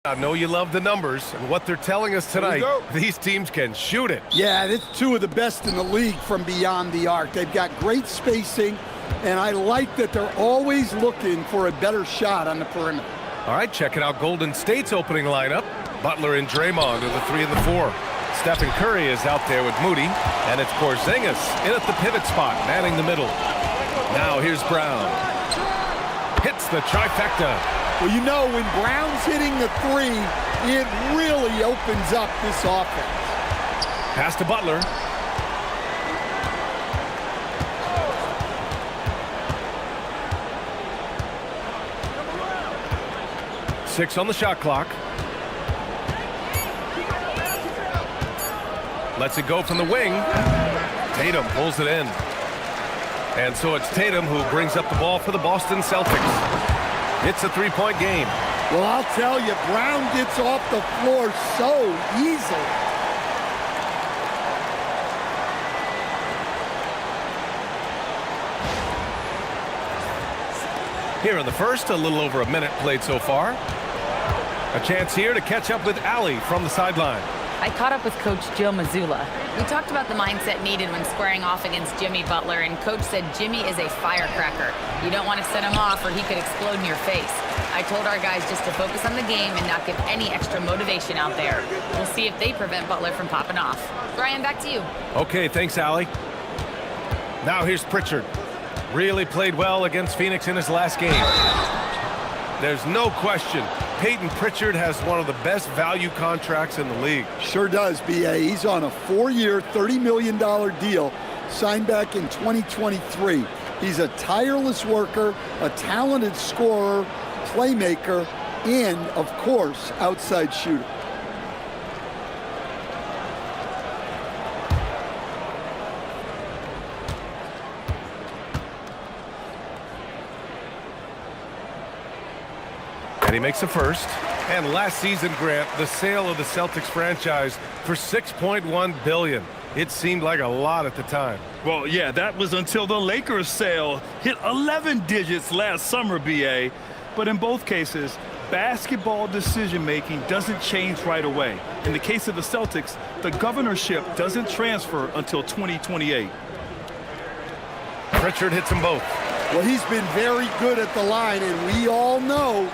I know you love the numbers, and what they're telling us tonight, these teams can shoot it. Yeah, it's two of the best in the league from beyond the arc. They've got great spacing, and I like that they're always looking for a better shot on the perimeter. All right, checking out Golden State's opening lineup. Butler and Draymond are the 3 and the 4. Stephen Curry is out there with Moody, and it's Porzingis in at the pivot spot, manning the middle. Now here's Brown. Hits the trifecta. Well, you know, when Brown's hitting the 3, it really opens up this offense. Pass to Butler. Six on the shot clock. Lets it go from the wing. Tatum pulls it in. And so it's Tatum who brings up the ball for the Boston Celtics. It's a three-point game. Well, I'll tell you, Brown gets off the floor so easily. Here in the first, a little over a minute played so far. A chance here to catch up with Allie from the sideline. I caught up with Coach Joe Mazzulla. We talked about the mindset needed when squaring off against Jimmy Butler, and Coach said Jimmy is a firecracker. You don't want to set him off or he could explode in your face. I told our guys just to focus on the game and not give any extra motivation out there. We'll see if they prevent Butler from popping off. Brian, back to you. Okay, thanks, Allie. Now here's Pritchard. Really played well against Phoenix in his last game. There's no question, Peyton Pritchard has one of the best value contracts in the league. Sure does, B.A. He's on a 4-year, $30 million deal signed back in 2023. He's a tireless worker, a talented scorer, playmaker, and, of course, outside shooter. And he makes a first. And last season, Grant, the sale of the Celtics franchise for $6.1 billion. It seemed like a lot at the time. Well, yeah, that was until the Lakers sale hit 11 digits last summer, B.A. But in both cases, basketball decision-making doesn't change right away. In the case of the Celtics, the governorship doesn't transfer until 2028. Pritchard hits them both. Well, he's been very good at the line, and we all know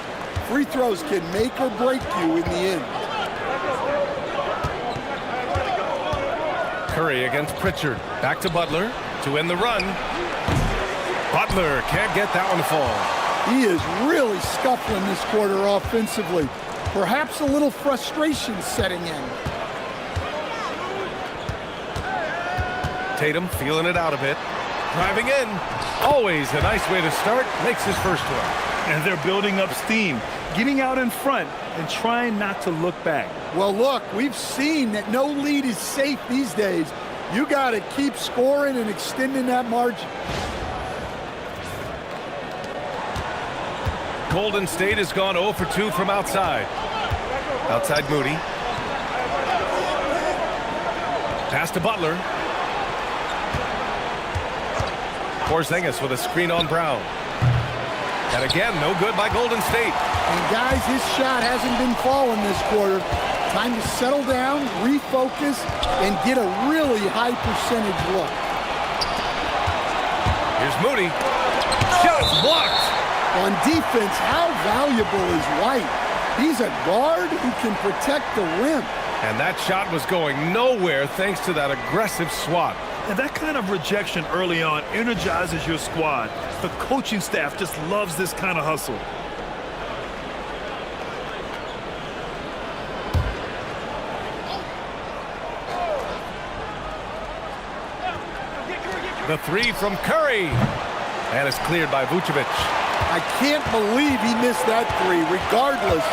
free throws can make or break you in the end. Curry against Pritchard. Back to Butler to end the run. Butler can't get that one to fall. He is really scuffling this quarter offensively. Perhaps a little frustration setting in. Tatum feeling it out a bit. Driving in. Always a nice way to start. Makes his first one. And they're building up steam, getting out in front and trying not to look back. Well, look, we've seen that no lead is safe these days. You got to keep scoring and extending that margin. Golden State has gone 0 for 2 from outside. Outside Moody. Pass to Butler. Porzingis with a screen on Brown. And again, no good by Golden State. And guys, his shot hasn't been falling this quarter. Time to settle down, refocus, and get a really high percentage look. Here's Moody. Shot's blocked. On defense, how valuable is White? He's a guard who can protect the rim. And that shot was going nowhere thanks to that aggressive swat. And that kind of rejection early on energizes your squad. The coaching staff just loves this kind of hustle. The three from Curry. And it's cleared by Vucevic. I can't believe he missed that three. Regardless,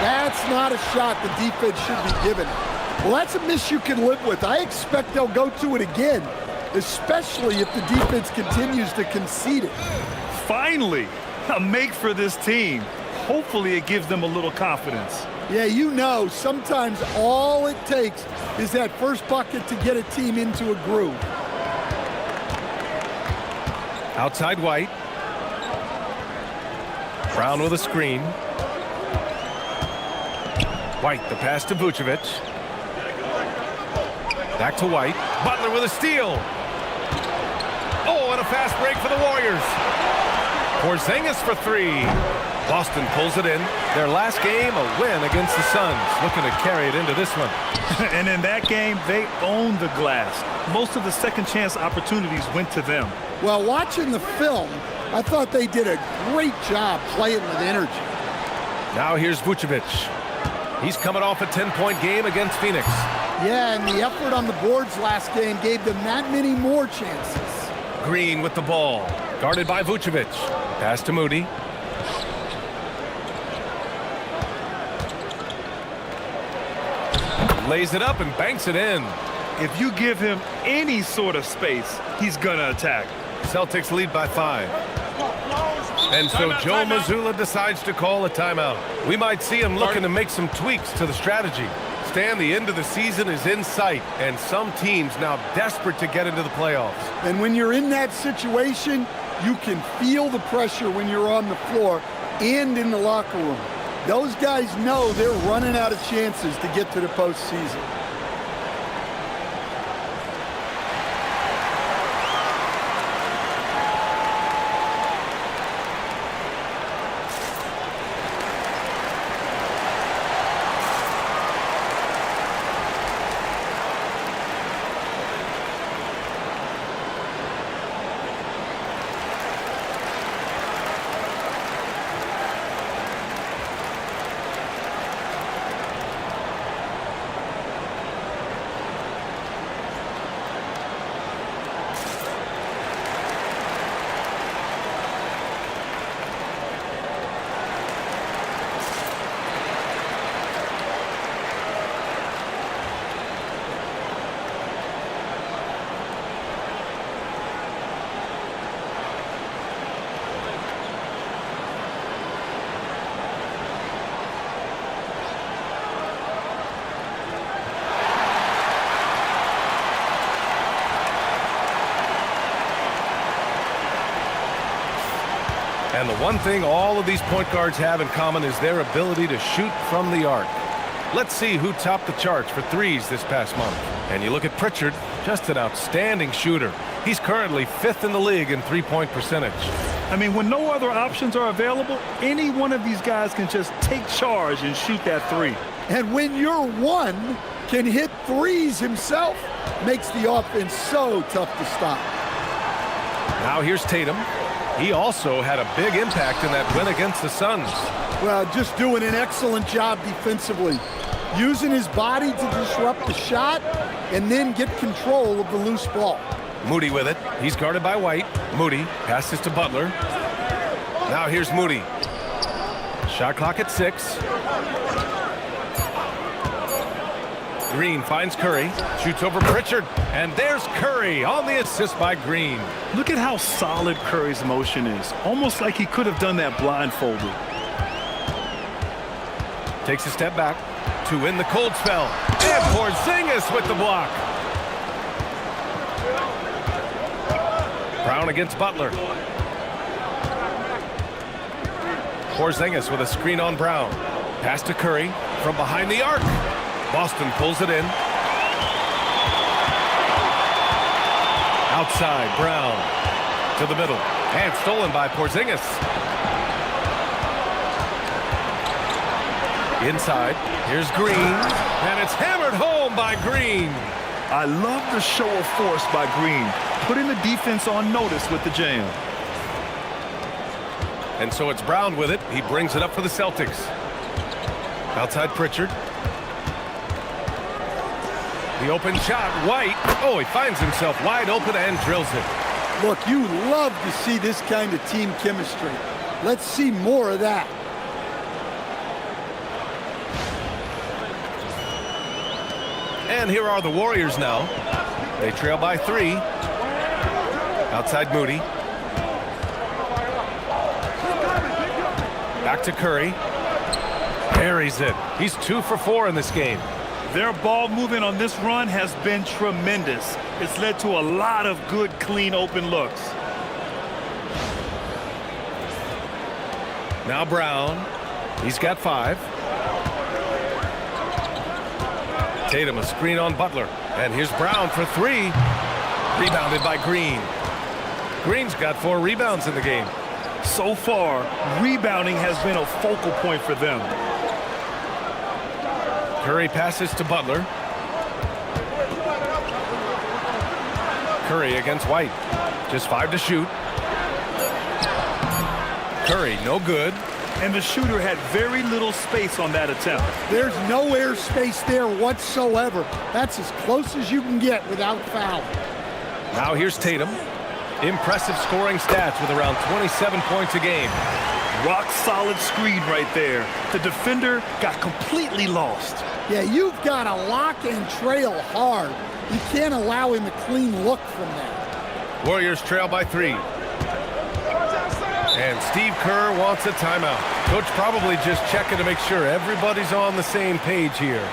that's not a shot the defense should be giving. Well, that's a miss you can live with. I expect they'll go to it again, especially if the defense continues to concede it. Finally, a make for this team. Hopefully it gives them a little confidence. Yeah, you know, sometimes all it takes is that first bucket to get a team into a groove. Outside White. Brown with a screen. White, the pass to Vucevic. Back to White. Butler with a steal. Oh, and a fast break for the Warriors. Porzingis for three. Boston pulls it in. Their last game, a win against the Suns. Looking to carry it into this one. And in that game, they owned the glass. Most of the second chance opportunities went to them. Well, watching the film, I thought they did a great job playing with energy. Now here's Vucevic. He's coming off a 10-point game against Phoenix. Yeah, and the effort on the boards last game gave them that many more chances. Green with the ball. Guarded by Vucevic. Pass to Moody. Lays it up and banks it in. If you give him any sort of space, he's going to attack. Celtics lead by 5. And so Joe Mazzulla decides to call a timeout. We might see him looking to make some tweaks to the strategy. Stan, the end of the season is in sight, and some teams now desperate to get into the playoffs. And when you're in that situation, you can feel the pressure when you're on the floor and in the locker room. Those guys know they're running out of chances to get to the postseason. And the one thing all of these point guards have in common is their ability to shoot from the arc. Let's see who topped the charts for threes this past month. And you look at Pritchard, just an outstanding shooter. He's currently 5th in the league in three-point percentage. I mean, when no other options are available, any one of these guys can just take charge and shoot that three. And when your one can hit threes himself, makes the offense so tough to stop. Now here's Tatum. He also had a big impact in that win against the Suns. Well, just doing an excellent job defensively. Using his body to disrupt the shot and then get control of the loose ball. Moody with it. He's guarded by White. Moody passes to Butler. Now here's Moody. Shot clock at 6. Green finds Curry, shoots over Pritchard, and there's Curry on the assist by Green. Look at how solid Curry's motion is. Almost like he could have done that blindfolded. Takes a step back to win the cold spell. And Porzingis with the block. Brown against Butler. Porzingis with a screen on Brown. Pass to Curry from behind the arc. Boston pulls it in. Outside, Brown to the middle. And stolen by Porzingis. Inside, here's Green. And it's hammered home by Green. I love the show of force by Green, putting the defense on notice with the jam. And so it's Brown with it. He brings it up for the Celtics. Outside Pritchard. The open shot, White. Oh, he finds himself wide open and drills it. Look, you love to see this kind of team chemistry. Let's see more of that. And here are the Warriors now. They trail by 3. Outside Moody. Back to Curry. Buries it. He's 2 for 4 in this game. Their ball movement on this run has been tremendous. It's led to a lot of good, clean, open looks. Now Brown. He's got 5. Tatum a screen on Butler. And here's Brown for three. Rebounded by Green. Green's got 4 rebounds in the game. So far, rebounding has been a focal point for them. Curry passes to Butler. Curry against White. Just 5 to shoot. Curry, no good. And the shooter had very little space on that attempt. There's no air space there whatsoever. That's as close as you can get without foul. Now here's Tatum. Impressive scoring stats with around 27 points a game. Rock solid screen right there. The defender got completely lost. Yeah, you've got to lock and trail hard. You can't allow him a clean look from that. Warriors trail by 3. And Steve Kerr wants a timeout. Coach probably just checking to make sure everybody's on the same page here.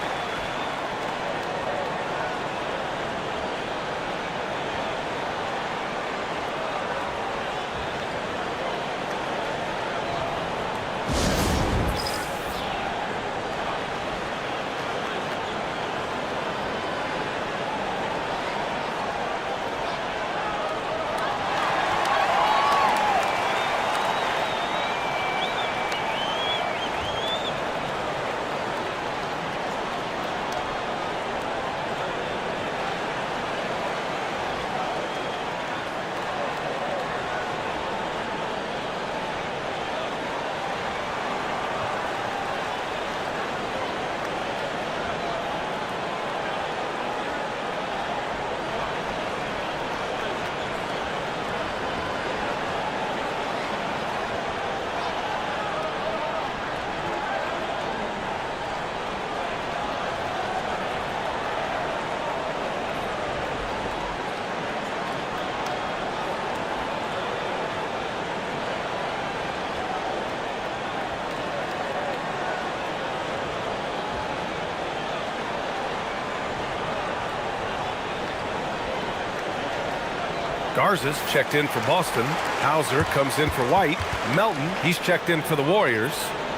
Garza's checked in for Boston. Hauser comes in for White. Melton, he's checked in for the Warriors.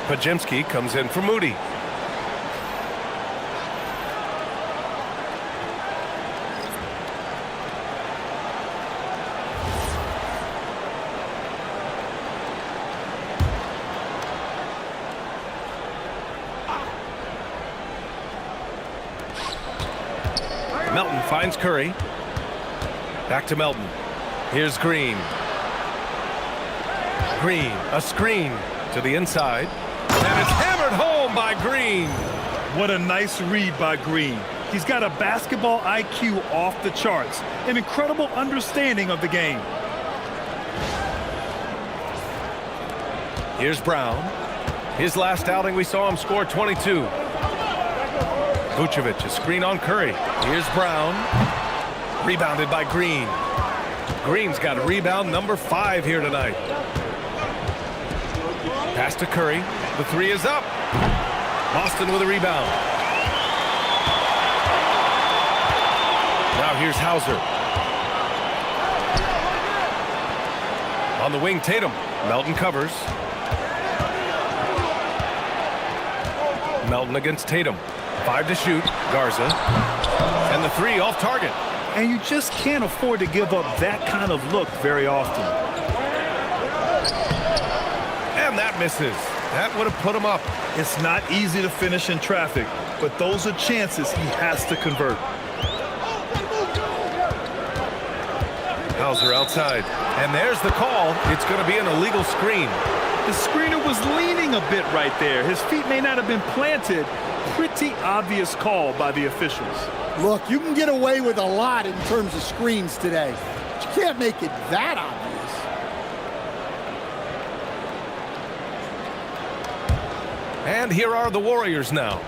Pajemski comes in for Moody. Melton finds Curry. Back to Melton. Here's Green. Green, a screen to the inside. And it's hammered home by Green. What a nice read by Green. He's got a basketball IQ off the charts. An incredible understanding of the game. Here's Brown. His last outing, we saw him score 22. Vucevic, a screen on Curry. Here's Brown. Rebounded by Green. Green's got a rebound number 5 here tonight. Pass to Curry. The 3 is up. Boston with a rebound. Now here's Hauser. On the wing, Tatum. Melton covers. Melton against Tatum. 5 to shoot. Garza. And the 3 off target. And you just can't afford to give up that kind of look very often. And that misses. That would have put him up. It's not easy to finish in traffic, but those are chances he has to convert. Hauser outside. And there's the call. It's going to be an illegal screen. The screener was leaning a bit right there. His feet may not have been planted. Pretty obvious call by the officials. Look, you can get away with a lot in terms of screens today. But you can't make it that obvious. And here are the Warriors now.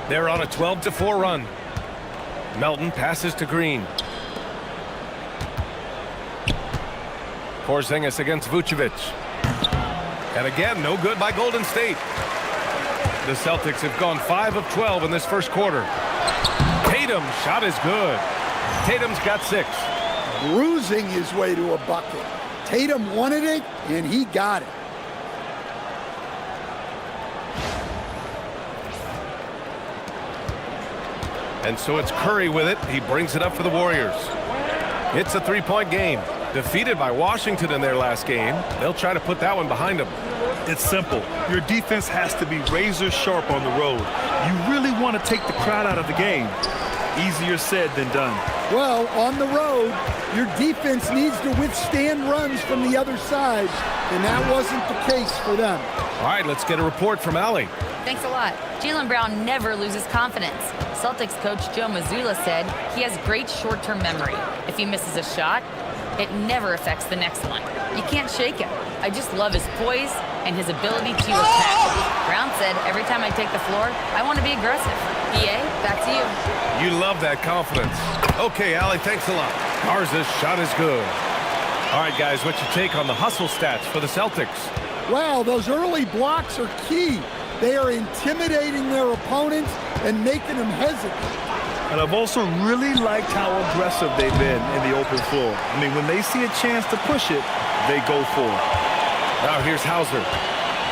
They're on a 12-4 run. Melton passes to Green. Porzingis against Vucevic. And again, no good by Golden State. The Celtics have gone 5 of 12 in this first quarter. Tatum, shot is good. Tatum's got 6. Bruising his way to a bucket. Tatum wanted it, and he got it. And so it's Curry with it. He brings it up for the Warriors. It's a three-point game. Defeated by Washington in their last game. They'll try to put that one behind them. It's simple. Your defense has to be razor sharp on the road. You really want to take the crowd out of the game. Easier said than done. Well, on the road, your defense needs to withstand runs from the other side, and that wasn't the case for them. All right, let's get a report from Allie. Thanks a lot. Jaylen Brown never loses confidence. Celtics coach Joe Mazzulla said he has great short-term memory. If he misses a shot, it never affects the next one. You can't shake him. I just love his poise and his ability to attack. Brown said, every time I take the floor, I want to be aggressive. PA, back to you. You love that confidence. Okay, Allie, thanks a lot. Garza's shot is good. All right, guys, what's your take on the hustle stats for the Celtics? Well, those early blocks are key. They are intimidating their opponents and making them hesitate. And I've also really liked how aggressive they've been in the open floor. I mean, when they see a chance to push it, they go for it. Now here's Hauser.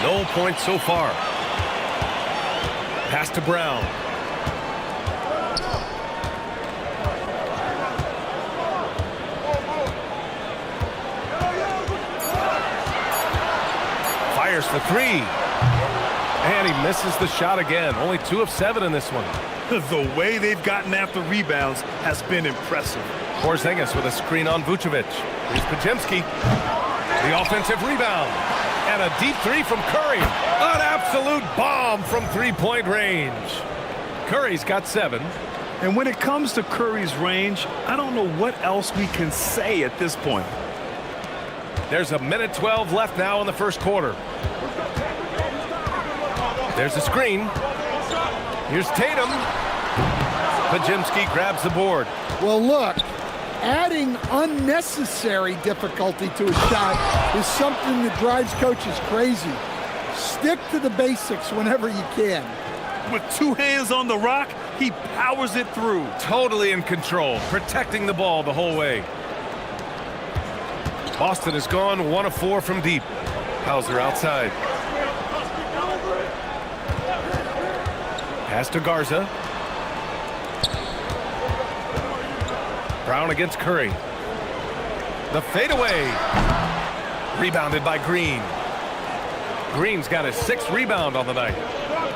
No points so far. Pass to Brown. Fires for three. And he misses the shot again. Only 2 of 7 in this one. The way they've gotten after rebounds has been impressive. Porzingis with a screen on Vucevic. Here's Podziemski. The offensive rebound. And a deep three from Curry. An absolute bomb from three-point range. Curry's got 7. And when it comes to Curry's range, I don't know what else we can say at this point. There's a minute 12 left now in the first quarter. There's a screen. Here's Tatum. Podziemski grabs the board. Well, look, adding unnecessary difficulty to a shot is something that drives coaches crazy. Stick to the basics whenever you can. With 2 hands on the rock, he powers it through. Totally in control, protecting the ball the whole way. Boston has gone 1 of 4 from deep. Hauser outside. Pass to Garza. Brown against Curry. The fadeaway. Rebounded by Green. Green's got his 6th rebound on the night.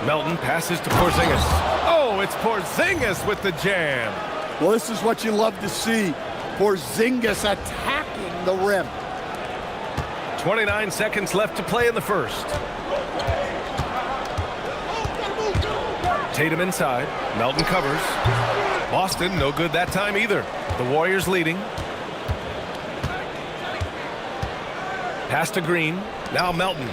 Melton passes to Porzingis. Oh, it's Porzingis with the jam. Well, this is what you love to see. Porzingis attacking the rim. 29 seconds left to play in the first. Tatum inside. Melton covers. Boston, no good that time either. The Warriors leading. Pass to Green. Now Melton.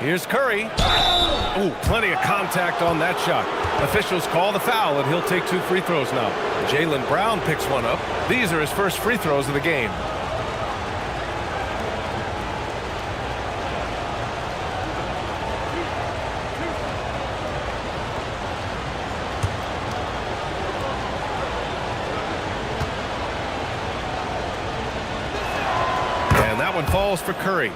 Here's Curry. Ooh, plenty of contact on that shot. Officials call the foul, and he'll take 2 free throws now. Jaylen Brown picks one up. These are his first free throws of the game. And that one falls for Curry.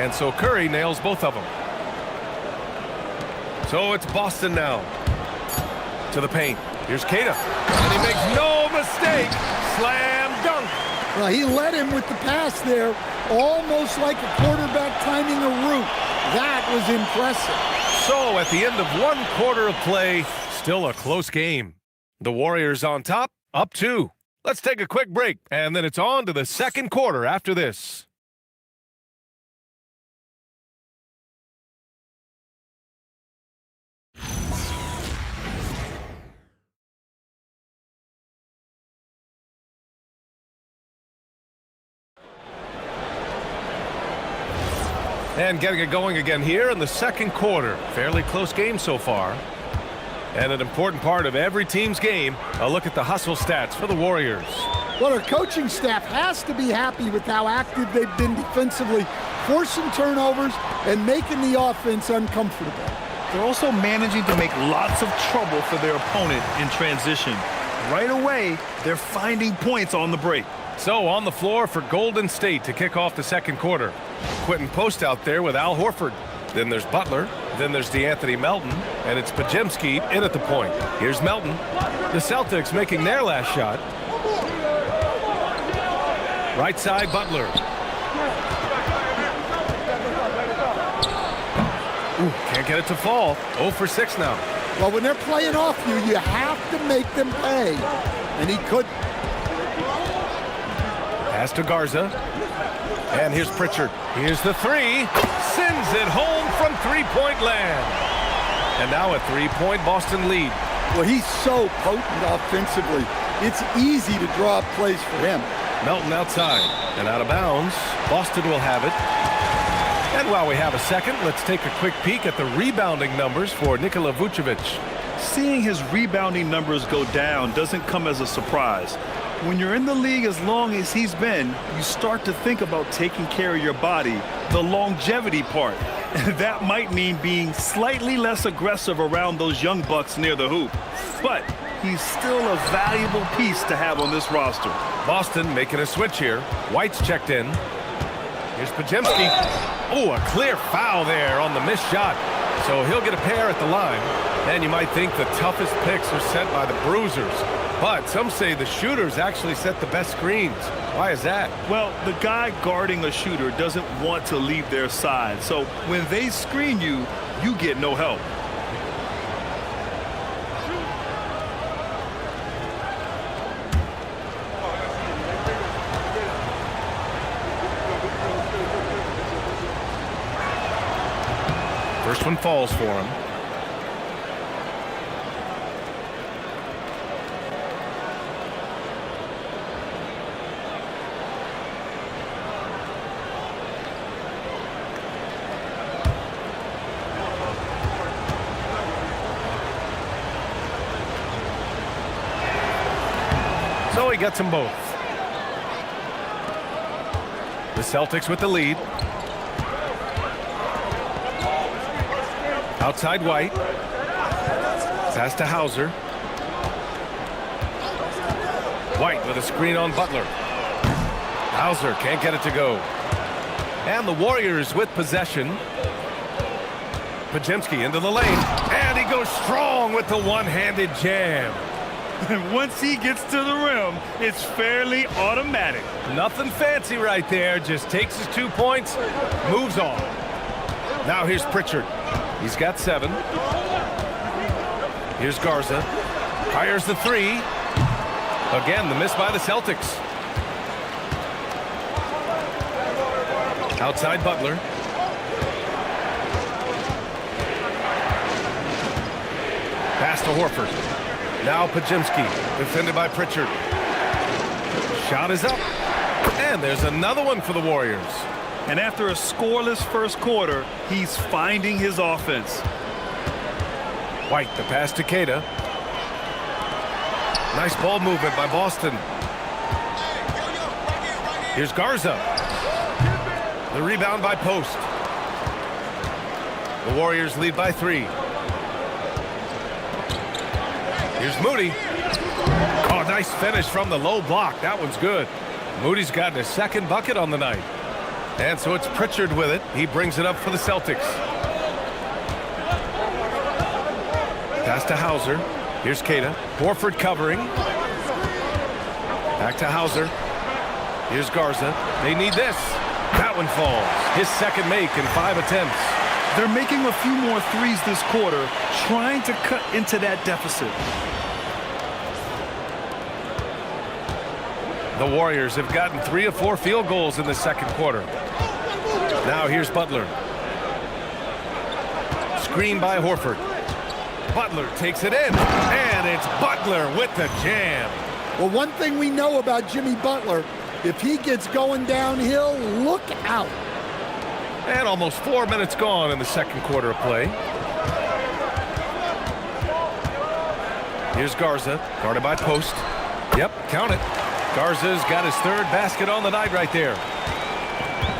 And so Curry nails both of them. So it's Boston now. To the paint. Here's Keita. And he makes no mistake. Slam dunk. Well, he led him with the pass there, almost like a quarterback timing a route. That was impressive. So at the end of 1 quarter of play, still a close game. The Warriors on top, up 2. Let's take a quick break, and then it's on to the second quarter after this. And getting it going again here in the second quarter. Fairly close game so far. And an important part of every team's game, a look at the hustle stats for the Warriors. Well, our coaching staff has to be happy with how active they've been defensively, forcing turnovers and making the offense uncomfortable. They're also managing to make lots of trouble for their opponent in transition. Right away, they're finding points on the break. So on the floor for Golden State to kick off the second quarter. Quentin Post out there with Al Horford. Then there's Butler. Then there's DeAnthony Melton. And it's Pajemski in at the point. Here's Melton. The Celtics making their last shot. Right side, Butler. Ooh, can't get it to fall. 0 for 6 now. Well, when they're playing off you, you have to make them pay. And he couldn't. Pass to Garza. And here's Pritchard. Here's the three. Sends it home from three-point land. And now a three-point Boston lead. Well, he's so potent offensively. It's easy to draw up plays for him. Melton outside and out of bounds. Boston will have it. And while we have a second, let's take a quick peek at the rebounding numbers for Nikola Vucevic. Seeing his rebounding numbers go down doesn't come as a surprise. When you're in the league as long as he's been, you start to think about taking care of your body, the longevity part. That might mean being slightly less aggressive around those young bucks near the hoop. But he's still a valuable piece to have on this roster. Boston making a switch here. White's checked in. Here's Pajemski. Oh, a clear foul there on the missed shot. So he'll get a pair at the line. And you might think the toughest picks are set by the bruisers. But some say the shooters actually set the best screens. Why is that? Well, the guy guarding a shooter doesn't want to leave their side. So when they screen you, you get no help. First one falls for him. So he gets them both. The Celtics with the lead. Outside White. Pass to Hauser. White with a screen on Butler. Hauser can't get it to go. And the Warriors with possession. Pajemski into the lane. And he goes strong with the one-handed jam. And once he gets to the rim, it's fairly automatic. Nothing fancy right there. Just takes his 2 points, moves on. Now here's Pritchard. He's got 7. Here's Garza. Fires the three. Again, the miss by the Celtics. Outside Butler. Pass to Horford. Now Pajemski, defended by Pritchard. Shot is up. And there's another one for the Warriors. And after a scoreless first quarter, he's finding his offense. White, the pass to Queta. Nice ball movement by Boston. Here's Garza. The rebound by Post. The Warriors lead by 3. Here's Moody. Oh, nice finish from the low block. That one's good. Moody's gotten his second bucket on the night. And so it's Pritchard with it. He brings it up for the Celtics. Pass to Hauser. Here's Queta. Horford covering. Back to Hauser. Here's Garza. They need this. That one falls. His second make in 5 attempts. They're making a few more threes this quarter, trying to cut into that deficit. The Warriors have gotten 3 of 4 field goals in the second quarter. Now here's Butler. Screen by Horford. Butler takes it in. And it's Butler with the jam. Well, one thing we know about Jimmy Butler, if he gets going downhill, look out. And almost 4 minutes gone in the second quarter of play. Here's Garza, guarded by Post. Yep, count it. Garza's got his third basket on the night right there.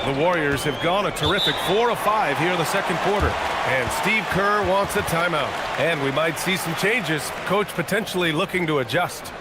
The Warriors have gone a terrific 4 of 5 here in the second quarter. And Steve Kerr wants a timeout. And we might see some changes. Coach potentially looking to adjust.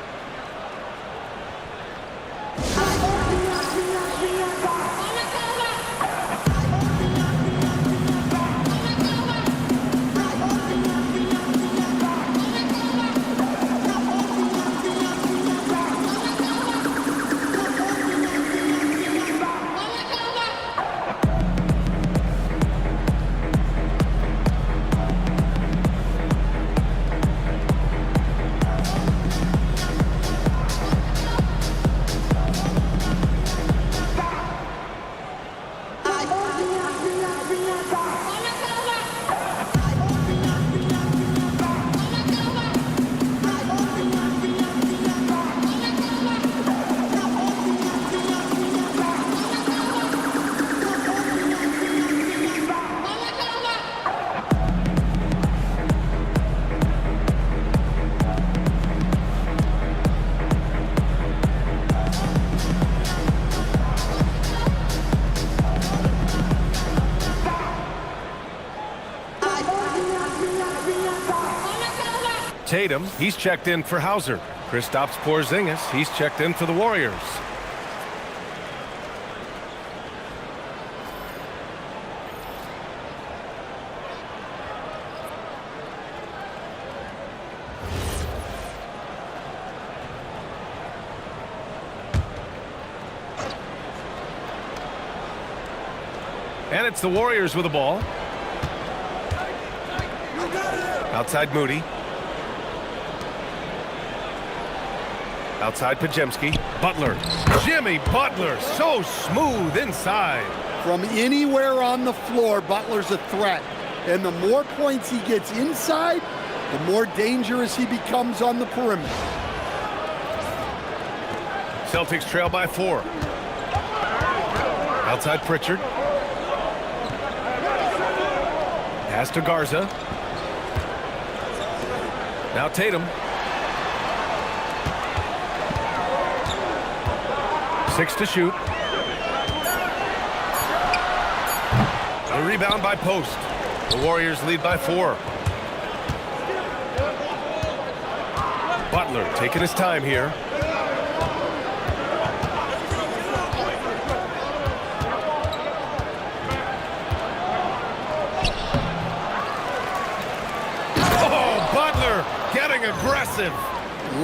Tatum, he's checked in for Hauser. Kristaps Porzingis, he's checked in for the Warriors. And it's the Warriors with the ball. Outside Moody. Outside Pajemski. Butler. Jimmy Butler, so smooth inside. From anywhere on the floor, Butler's a threat. And the more points he gets inside, the more dangerous he becomes on the perimeter. Celtics trail by 4. Outside Pritchard. Pass to Garza. Now Tatum. 6 to shoot. The rebound by Post. The Warriors lead by 4. Butler taking his time here. Oh, Butler getting aggressive.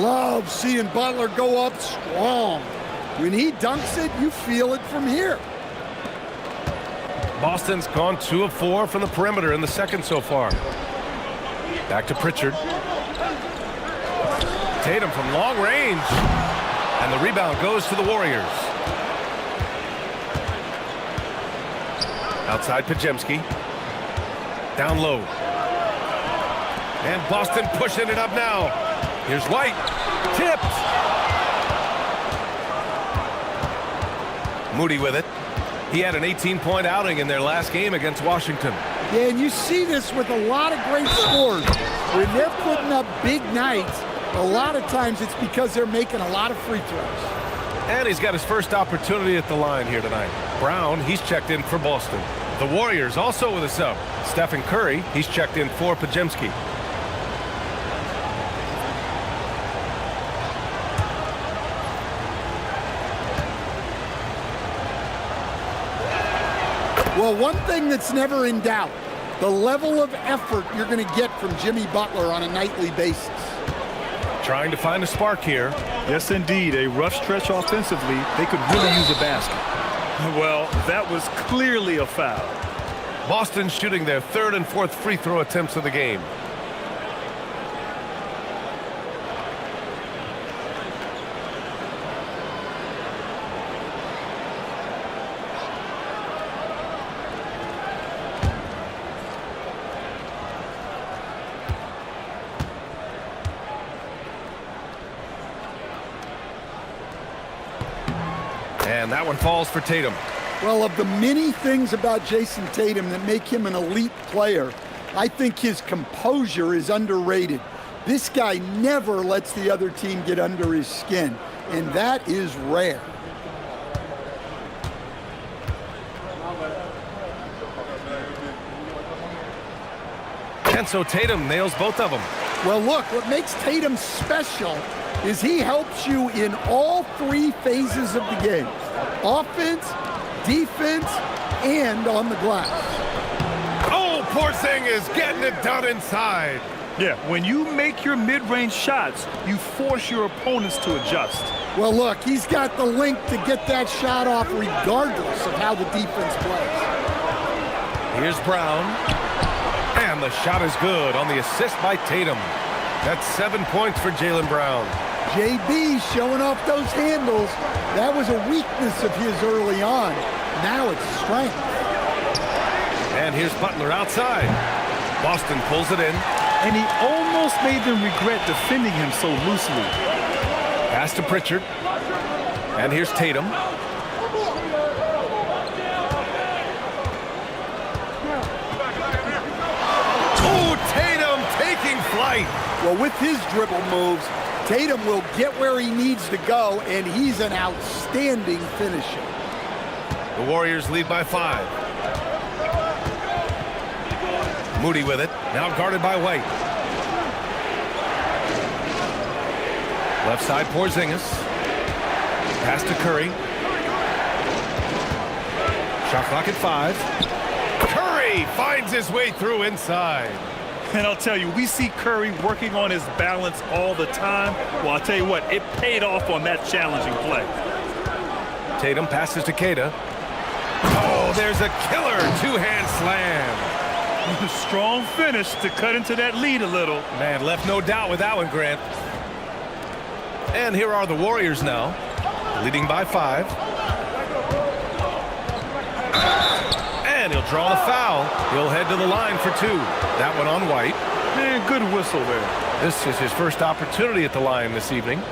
Love seeing Butler go up strong. When he dunks it, you feel it from here. Boston's gone 2 of 4 from the perimeter in the second so far. Back to Pritchard. Tatum from long range. And the rebound goes to the Warriors. Outside Pajemski. Down low. And Boston pushing it up now. Here's White. Tipped. Moody with it. He had an 18-point outing in their last game against Washington. Yeah, and you see this with a lot of great scores. When they're putting up big nights, a lot of times it's because they're making a lot of free throws. And he's got his first opportunity at the line here tonight. Brown, he's checked in for Boston. The Warriors also with a sub. Stephen Curry, he's checked in for Pajemski. Well, one thing that's never in doubt, the level of effort you're going to get from Jimmy Butler on a nightly basis. Trying to find a spark here. Yes, indeed. A rough stretch offensively. They could really use a basket. Well, that was clearly a foul. Boston shooting their third and fourth free throw attempts of the game. And that one falls for Tatum. Well, of the many things about Jason Tatum that make him an elite player, I think his composure is underrated. This guy never lets the other team get under his skin. and that is rare. And so Tatum nails both of them. Well, look, what makes Tatum special is he helps you in all three phases of the game. Offense, defense, and on the glass. Oh, Porzingis getting it done inside. Yeah, when you make your mid-range shots, you force your opponents to adjust. Well, look, he's got the length to get that shot off regardless of how the defense plays. Here's Brown. And the shot is good on the assist by Tatum. That's 7 points for Jaylen Brown. JB showing off those handles. That was a weakness of his early on. Now it's strength. And here's Butler outside. Boston pulls it in. And he almost made them regret defending him so loosely. Pass to Pritchard. And here's Tatum. Oh, Tatum taking flight. Well, with his dribble moves, Tatum will get where he needs to go, and he's an outstanding finisher. The Warriors lead by 5. Moody with it, now guarded by White. Left side, Porzingis. Pass to Curry. Shot clock at 5. Curry finds his way through inside. And I'll tell you, we see Curry working on his balance all the time. Well, I'll tell you what, it paid off on that challenging play. Tatum passes to Queta. Oh, there's a killer two-hand slam. Strong finish to cut into that lead a little. Man, left no doubt with that one, Grant. And here are the Warriors now, leading by 5. And he'll draw the foul. He'll head to the line for 2. That one on White. Man, good whistle there. This is his first opportunity at the line this evening.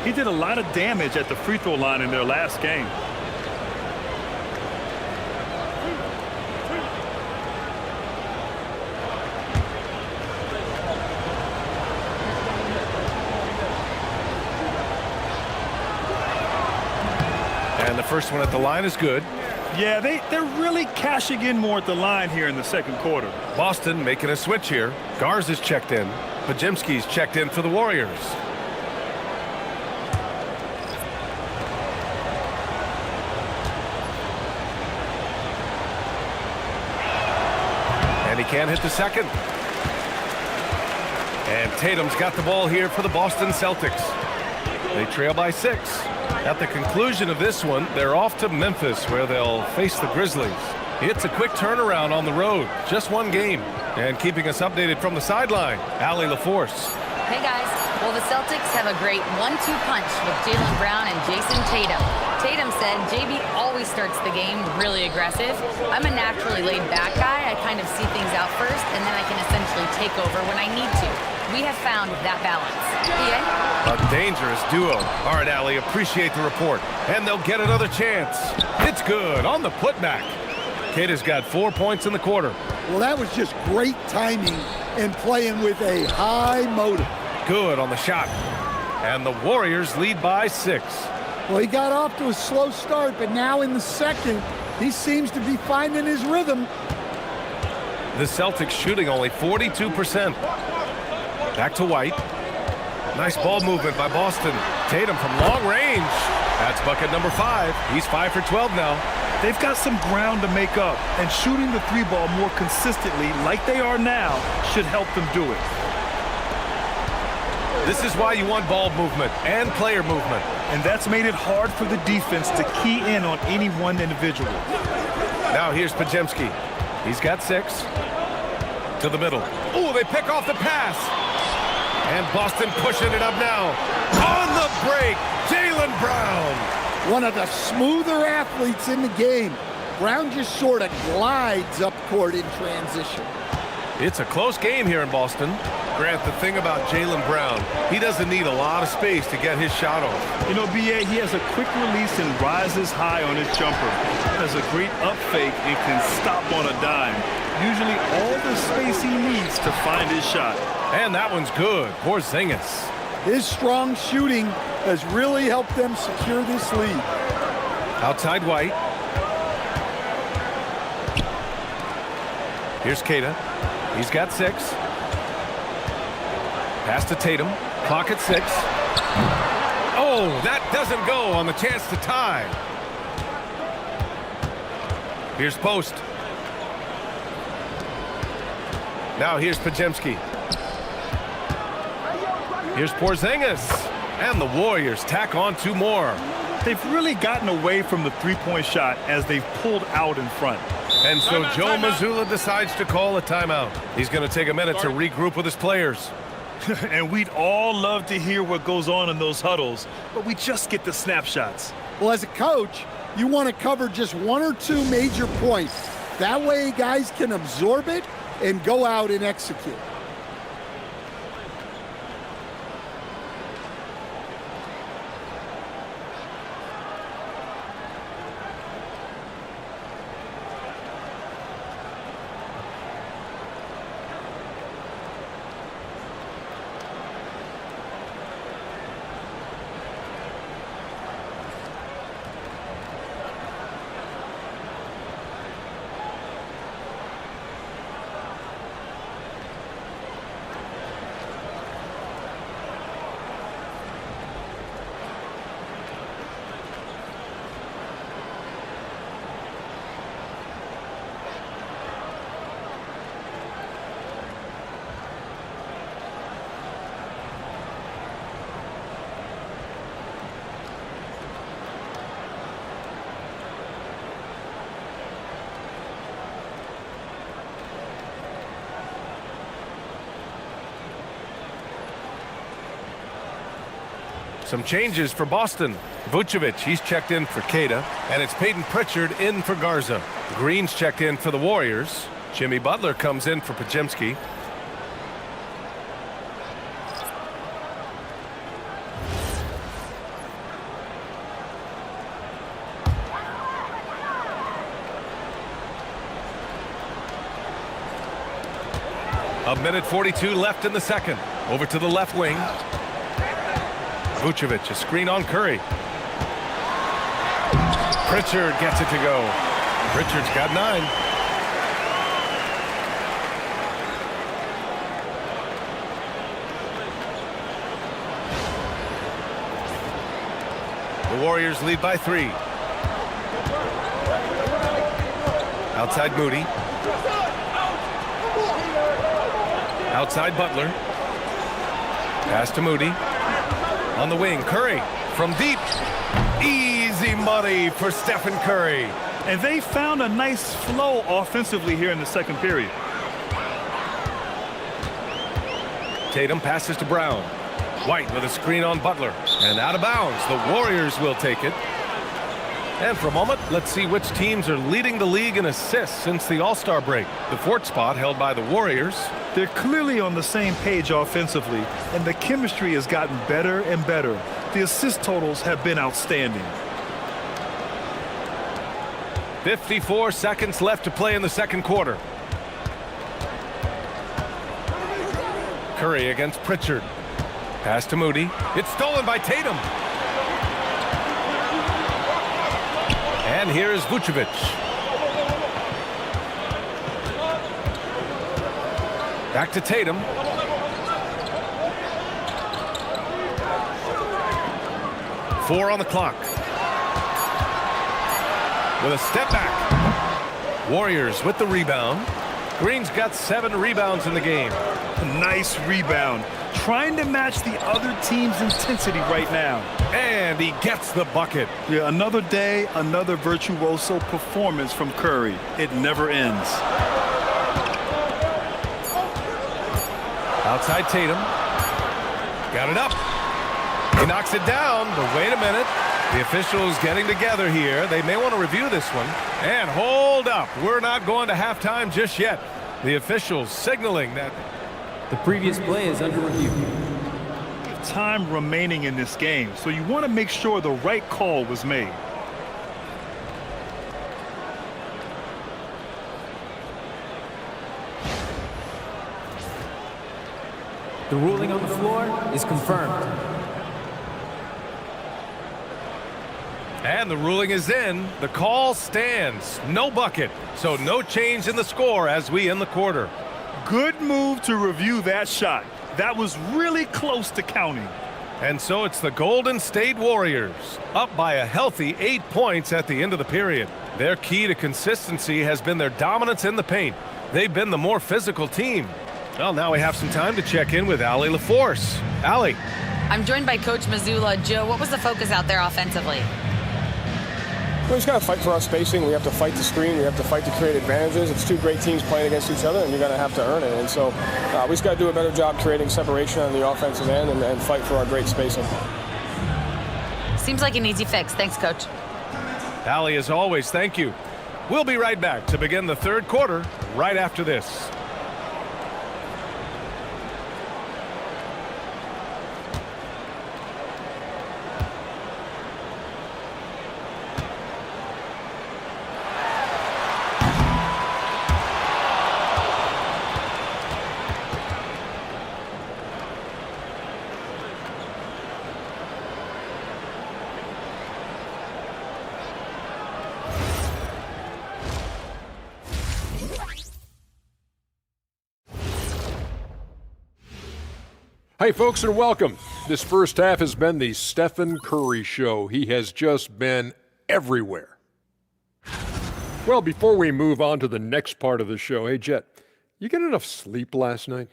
He did a lot of damage at the free throw line in their last game. And the first one at the line is good. Yeah, they're really cashing in more at the line here in the second quarter. Boston making a switch here. Garza's checked in. Podziemski's checked in for the Warriors. And he can't hit the second. And Tatum's got the ball here for the Boston Celtics. They trail by 6. At the conclusion of this one, they're off to Memphis, where they'll face the Grizzlies. It's a quick turnaround on the road. Just one game. And keeping us updated from the sideline, Allie LaForce. Hey guys, well the Celtics have a great 1-2 punch with Jaylen Brown and Jason Tatum. Tatum said JB always starts the game really aggressive. I'm a naturally laid back guy. I kind of see things out first and then I can essentially take over when I need to. We have found that balance. A dangerous duo. All right, Allie, appreciate the report. And they'll get another chance. It's good on the putback. Queta's got 4 points in the quarter. Well, that was just great timing and playing with a high motive. Good on the shot. And the Warriors lead by 6. Well, he got off to a slow start, but now in the second, he seems to be finding his rhythm. The Celtics shooting only 42%. Back to White. Nice ball movement by Boston. Tatum from long range. That's bucket number 5. He's 5 for 12 now. They've got some ground to make up, and shooting the 3-ball more consistently like they are now should help them do it. This is why you want ball movement and player movement. And that's made it hard for the defense to key in on any one individual. Now here's Podziemski. He's got 6. To the middle. Oh, they pick off the pass. And Boston pushing it up now. On the break, Jaylen Brown. One of the smoother athletes in the game. Brown just sort of glides up court in transition. It's a close game here in Boston. Grant, the thing about Jaylen Brown, he doesn't need a lot of space to get his shot off. You know, B.A., he has a quick release and rises high on his jumper. Has a great up fake and can stop on a dime. Usually all the space he needs to find his shot. And that one's good. Porzingis. His strong shooting has really helped them secure this lead. Outside White. Here's Keita. He's got 6. Pass to Tatum. Clock at 6. Oh, that doesn't go on the chance to tie. Here's Post. Now here's Podziemski. Here's Porzingis. And the Warriors tack on 2 more. They've really gotten away from the three-point shot as they've pulled out in front. And so Joe Mazzulla decides to call a timeout. He's going to take a minute to regroup with his players. And we'd all love to hear what goes on in those huddles, but we just get the snapshots. Well, as a coach, you want to cover just 1 or 2 major points. That way guys can absorb it and go out and execute. Some changes for Boston. Vucevic, he's checked in for Keita, and it's Peyton Pritchard in for Garza. Green's checked in for the Warriors. Jimmy Butler comes in for Podziemski. A minute 42 left in the second. Over to the left wing. Vucevic, a screen on Curry. Pritchard gets it to go. Pritchard's got 9. The Warriors lead by 3. Outside Moody. Outside Butler. Pass to Moody. On the wing, Curry from deep. Easy money for Stephen Curry. And they found a nice flow offensively here in the second period. Tatum passes to Brown. White with a screen on Butler. And out of bounds. The Warriors will take it. And for a moment, let's see which teams are leading the league in assists since the All-Star break. The 4th spot held by the Warriors. They're clearly on the same page offensively, and the chemistry has gotten better and better. The assist totals have been outstanding. 54 seconds left to play in the second quarter. Curry against Pritchard. Pass to Moody. It's stolen by Tatum. And here is Vucevic. Back to Tatum. Four on the clock. With a step back. Warriors with the rebound. Green's got 7 rebounds in the game. Nice rebound. Trying to match the other team's intensity right now. And he gets the bucket. Yeah, another day, another virtuoso performance from Curry. It never ends. Outside Tatum. Got it up. He knocks it down, but wait a minute. The officials getting together here. They may want to review this one. And hold up. We're not going to halftime just yet. The officials signaling that the previous play is under review. Time remaining in this game, so you want to make sure the right call was made. The ruling on the floor is confirmed. And the ruling is in. The call stands. No bucket. So no change in the score as we end the quarter. Good move to review that shot. That was really close to counting. And so it's the Golden State Warriors, up by a healthy 8 points at the end of the period. Their key to consistency has been their dominance in the paint. They've been the more physical team. Well, now we have some time to check in with Allie LaForce. Allie. I'm joined by Coach Mazzulla. Joe, what was the focus out there offensively? We just got to fight for our spacing. We have to fight the screen. We have to fight to create advantages. It's two great teams playing against each other, and you're going to have to earn it. And so we just got to do a better job creating separation on the offensive end and fight for our great spacing. Seems like an easy fix. Thanks, Coach. Allie, as always, thank you. We'll be right back to begin the third quarter right after this. Hey, folks, and welcome. This first half has been the Stephen Curry show. He has just been everywhere. Well, before we move on to the next part of the show, hey, Jet, you get enough sleep last night?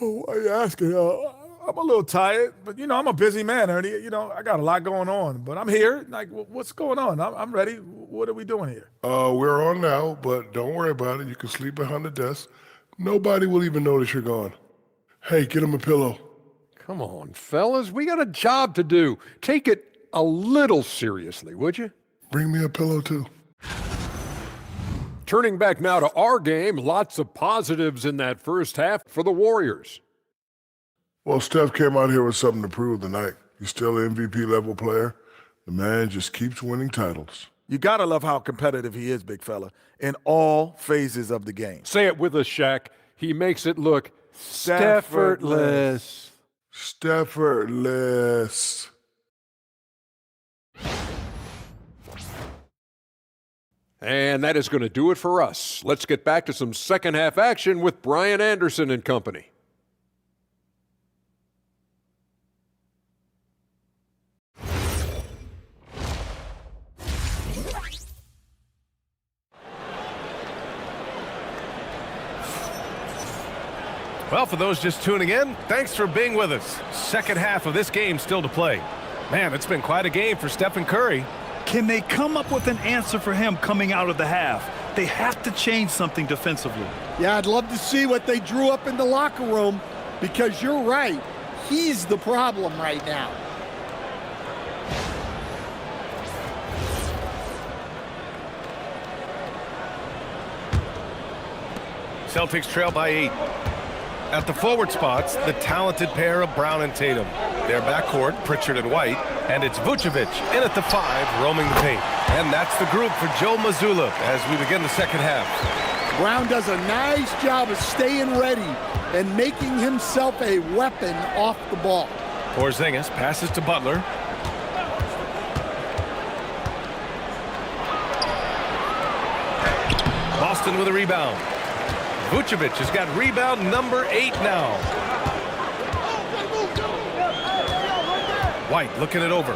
Oh, why are you asking? I'm a little tired, but, I'm a busy man, Ernie. I got a lot going on, but I'm here. Like, what's going on? I'm ready. What are we doing here? We're on now, but don't worry about it. You can sleep behind the desk. Nobody will even notice you're gone. Hey, get him a pillow. Come on, fellas. We got a job to do. Take it a little seriously, would you? Bring me a pillow, too. Turning back now to our game, lots of positives in that first half for the Warriors. Well, Steph came out here with something to prove tonight. He's still an MVP-level player. The man just keeps winning titles. You got to love how competitive he is, big fella, in all phases of the game. Say it with us, Shaq. He makes it look Steffortless. Steffortless. And that is going to do it for us. Let's get back to some second half action with Brian Anderson and company. Well, for those just tuning in, thanks for being with us. Second half of this game still to play. Man, it's been quite a game for Stephen Curry. Can they come up with an answer for him coming out of the half? They have to change something defensively. Yeah, I'd love to see what they drew up in the locker room, because you're right. He's the problem right now. Celtics trail by 8. At the forward spots, the talented pair of Brown and Tatum. Their backcourt, Pritchard and White, and it's Vucevic in at the 5, roaming the paint. And that's the group for Joe Mazzulla as we begin the second half. Brown does a nice job of staying ready and making himself a weapon off the ball. Porzingis passes to Butler. Boston with a rebound. Vucevic has got rebound number 8 now. White looking it over.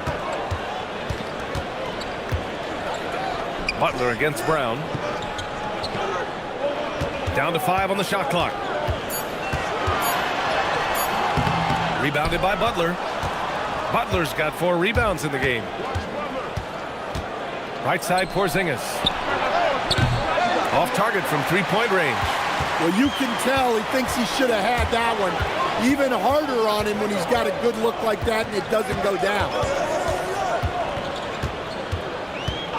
Butler against Brown. Down to 5 on the shot clock. Rebounded by Butler. Butler's got 4 rebounds in the game. Right side, Porzingis. Off target from 3-point range. Well, you can tell he thinks he should have had that one. Even harder on him when he's got a good look like that and it doesn't go down.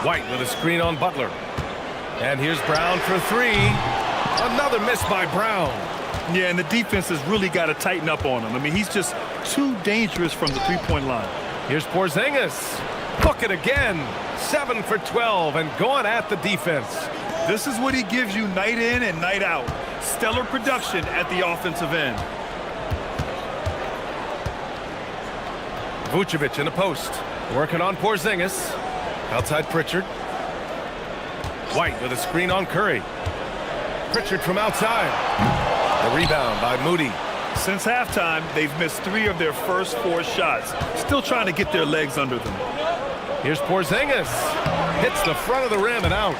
White with a screen on Butler. And here's Brown for 3. Another miss by Brown. Yeah, and the defense has really got to tighten up on him. I mean, he's just too dangerous from the three-point line. Here's Porzingis. Book it again. 7 for 12 and going at the defense. This is what he gives you night in and night out. Stellar production at the offensive end. Vucevic in the post. Working on Porzingis. Outside Pritchard. White with a screen on Curry. Pritchard from outside. The rebound by Moody. Since halftime, they've missed 3 of their first 4 shots. Still trying to get their legs under them. Here's Porzingis. Hits the front of the rim and out.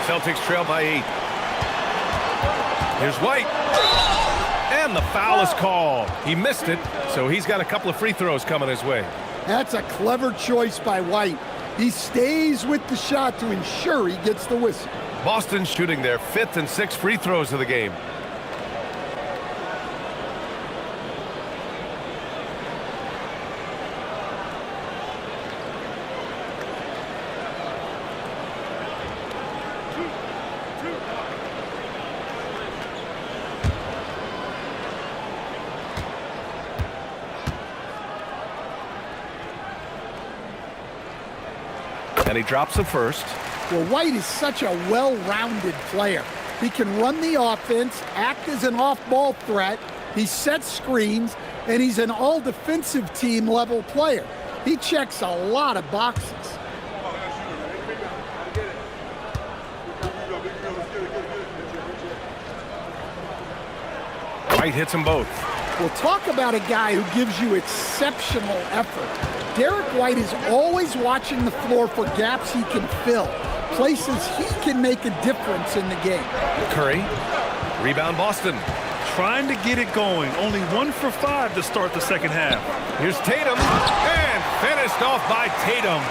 Celtics trail by 8. Here's White. And the foul is called. He missed it, so he's got a couple of free throws coming his way. That's a clever choice by White. He stays with the shot to ensure he gets the whistle. Boston shooting their 5th and 6th free throws of the game. And he drops the first. Well, White is such a well-rounded player. He can run the offense, act as an off-ball threat, he sets screens, and he's an all-defensive team level player. He checks a lot of boxes. White hits them both. Well, talk about a guy who gives you exceptional effort. Derek White is always watching the floor for gaps he can fill, places he can make a difference in the game. Curry, rebound Boston. Trying to get it going. Only 1 for 5 to start the second half. Here's Tatum, and finished off by Tatum.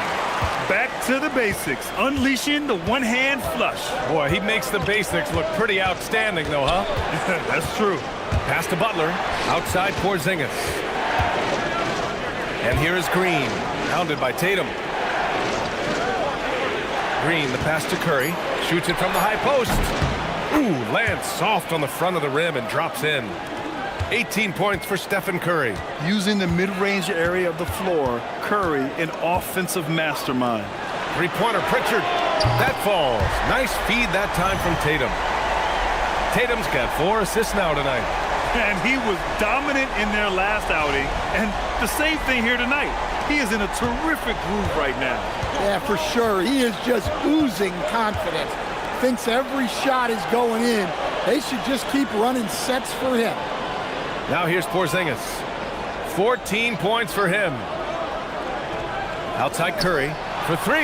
Back to the basics, unleashing the one-hand flush. Boy, he makes the basics look pretty outstanding, though, huh? That's true. Pass to Butler, outside Porzingis. And here is Green, pounded by Tatum. Green, the pass to Curry, shoots it from the high post. Ooh, lands soft on the front of the rim and drops in. 18 points for Stephen Curry. Using the mid-range area of the floor, Curry, an offensive mastermind. Three-pointer Pritchard. That falls. Nice feed that time from Tatum. Tatum's got 4 assists now tonight. And he was dominant in their last outing. And the same thing here tonight. He is in a terrific groove right now. Yeah, for sure. He is just oozing confidence. Thinks every shot is going in. They should just keep running sets for him. Now here's Porzingis. 14 points for him. Outside Curry for 3.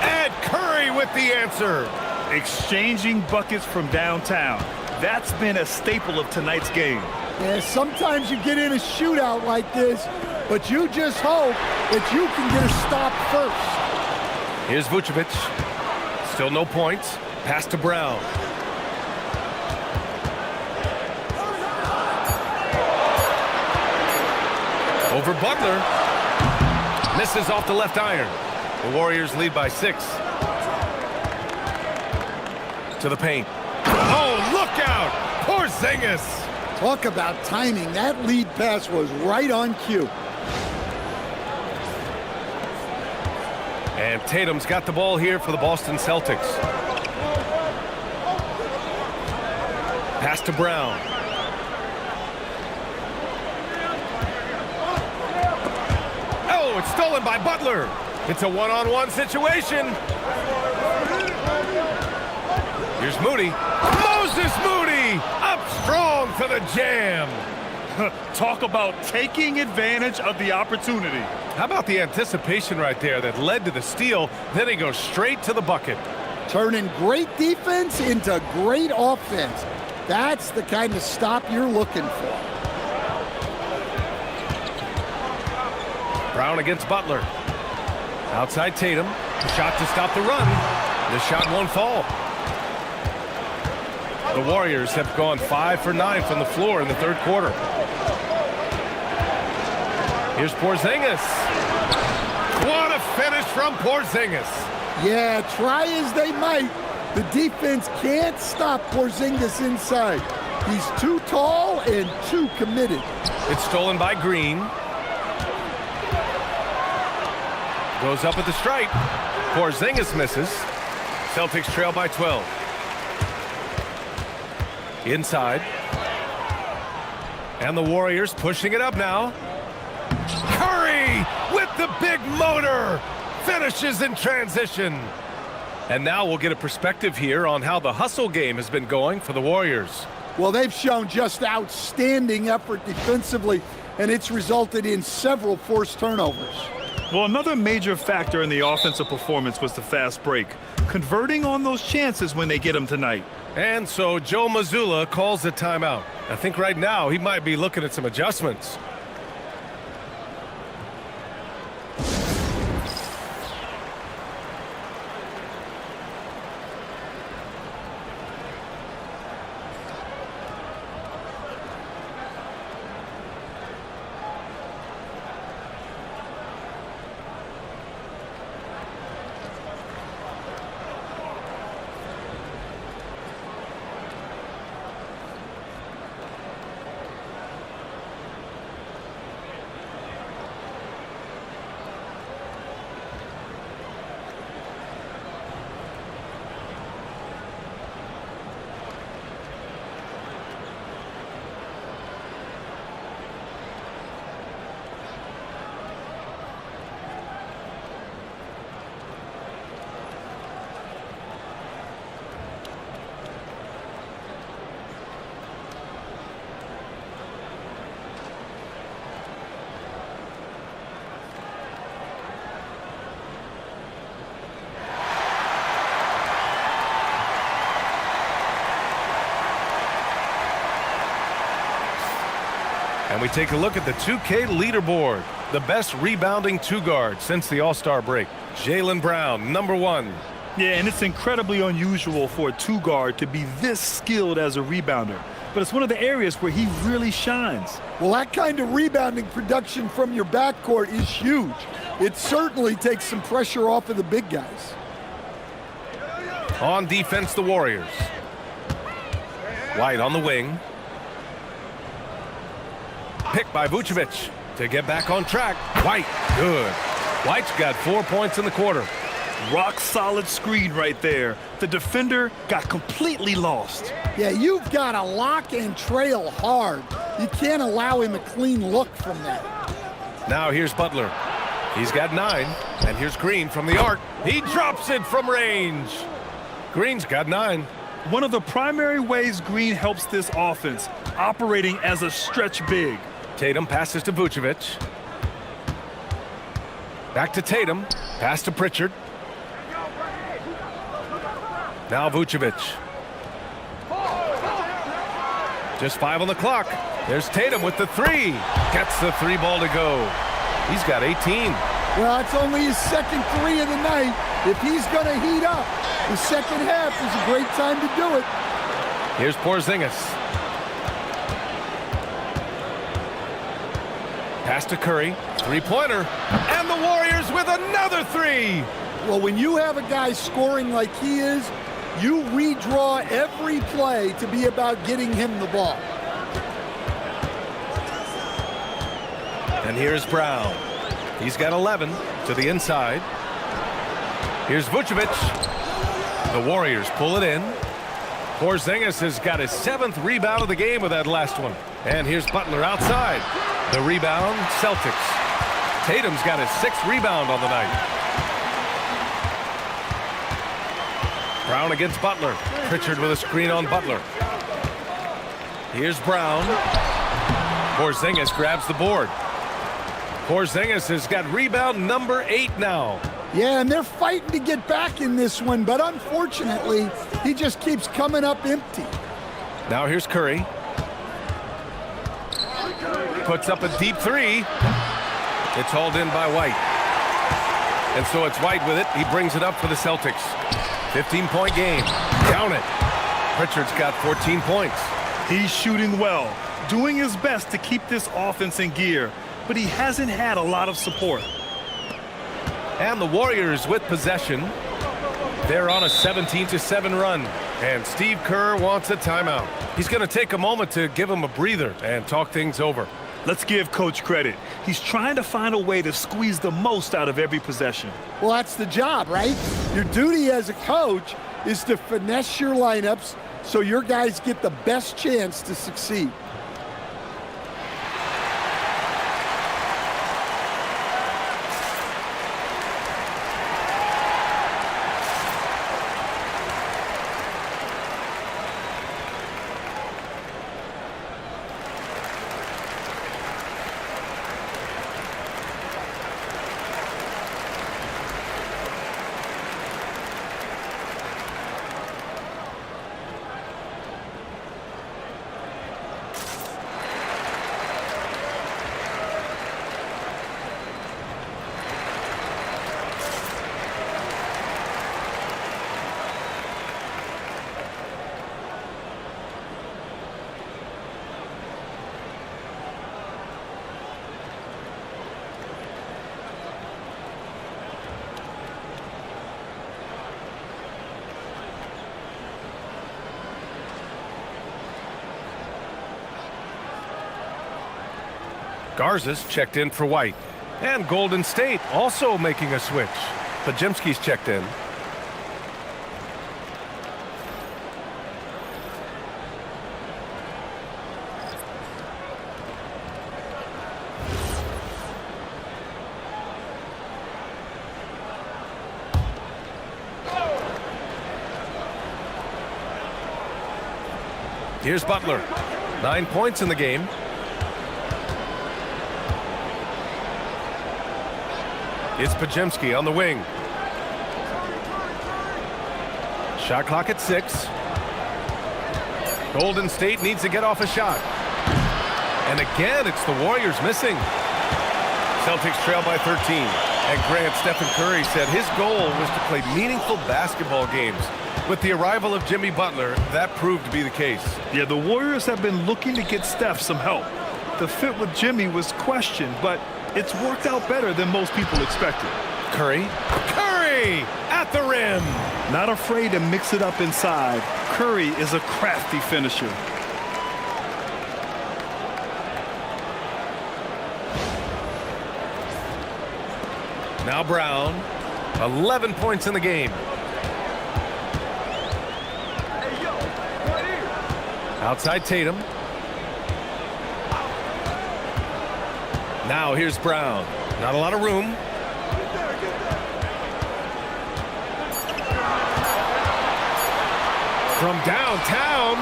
And Curry with the answer. Exchanging buckets from downtown. That's been a staple of tonight's game. Yeah, sometimes you get in a shootout like this, but you just hope that you can get a stop first. Here's Vucevic. Still no points. Pass to Brown. Over Butler. Misses off the left iron. The Warriors lead by 6. To the paint. Oh, look out! Porzingis! Talk about timing. That lead pass was right on cue. And Tatum's got the ball here for the Boston Celtics. Pass to Brown. Oh, it's stolen by Butler. It's a one-on-one situation. Here's Moody. Moses Moody up strong for the jam. Talk about taking advantage of the opportunity. How about the anticipation right there that led to the steal? Then he goes straight to the bucket. Turning great defense into great offense. That's the kind of stop you're looking for. Brown against Butler. Outside Tatum. Shot to stop the run. The shot won't fall. The Warriors have gone 5 for 9 from the floor in the third quarter. Here's Porzingis. What a finish from Porzingis. Yeah, try as they might, the defense can't stop Porzingis inside. He's too tall and too committed. It's stolen by Green. Goes up at the stripe. Porzingis misses. Celtics trail by 12. Inside. And the Warriors pushing it up now. Curry with the big motor. Finishes in transition. And now we'll get a perspective here on how the hustle game has been going for the Warriors. Well, they've shown just outstanding effort defensively, and it's resulted in several forced turnovers. Well, another major factor in the offensive performance was the fast break, converting on those chances when they get them tonight. And so Joe Mazzulla calls a timeout. I think right now he might be looking at some adjustments. And we take a look at the 2K leaderboard. The best rebounding two guard since the All-Star break. Jaylen Brown, #1. Yeah, and it's incredibly unusual for a two guard to be this skilled as a rebounder. But it's one of the areas where he really shines. Well, that kind of rebounding production from your backcourt is huge. It certainly takes some pressure off of the big guys. On defense, the Warriors. White on the wing. Picked by Vucevic to get back on track. White, good. White's got 4 points in the quarter. Rock solid screen right there. The defender got completely lost. Yeah, you've got to lock and trail hard. You can't allow him a clean look from that. Now here's Butler. He's got 9. And here's Green from the arc. He drops it from range. Green's got 9. One of the primary ways Green helps this offense, operating as a stretch big. Tatum passes to Vucevic. Back to Tatum. Pass to Pritchard. Now Vucevic. Just 5 on the clock. There's Tatum with the 3. Gets the 3 ball to go. He's got 18. Well, it's only his second 3 of the night. If he's going to heat up, the second half is a great time to do it. Here's Porzingis. Pass to Curry. 3-pointer. And the Warriors with another 3. Well, when you have a guy scoring like he is, you redraw every play to be about getting him the ball. And here's Brown. He's got 11 to the inside. Here's Vucevic. The Warriors pull it in. Porzingis has got his 7th rebound of the game with that last one. And here's Butler outside. The rebound, Celtics. Tatum's got his 6th rebound on the night. Brown against Butler. Pritchard with a screen on Butler. Here's Brown. Porzingis grabs the board. Porzingis has got rebound number 8 now. Yeah, and they're fighting to get back in this one, but unfortunately, he just keeps coming up empty. Now here's Curry. Puts up a deep 3. It's hauled in by White. And so it's White with it. He brings it up for the Celtics. 15-point game. Count it. Pritchard's got 14 points. He's shooting well, doing his best to keep this offense in gear, but he hasn't had a lot of support. And the Warriors with possession. They're on a 17-7 run. And Steve Kerr wants a timeout. He's going to take a moment to give him a breather and talk things over. Let's give Coach credit. He's trying to find a way to squeeze the most out of every possession. Well, that's the job, right? Your duty as a coach is to finesse your lineups so your guys get the best chance to succeed. Garza's checked in for White. And Golden State also making a switch. Podziemski's checked in. Here's Butler. 9 points in the game. It's Podziemski on the wing. Shot clock at 6. Golden State needs to get off a shot. And again, it's the Warriors missing. Celtics trail by 13. And Grant, Stephen Curry said his goal was to play meaningful basketball games. With the arrival of Jimmy Butler, that proved to be the case. Yeah, the Warriors have been looking to get Steph some help. The fit with Jimmy was questioned, but it's worked out better than most people expected. Curry at the rim. Not afraid to mix it up inside. Curry is a crafty finisher. Now Brown, 11 points in the game. Outside Tatum. Now here's Brown. Not a lot of room. From downtown.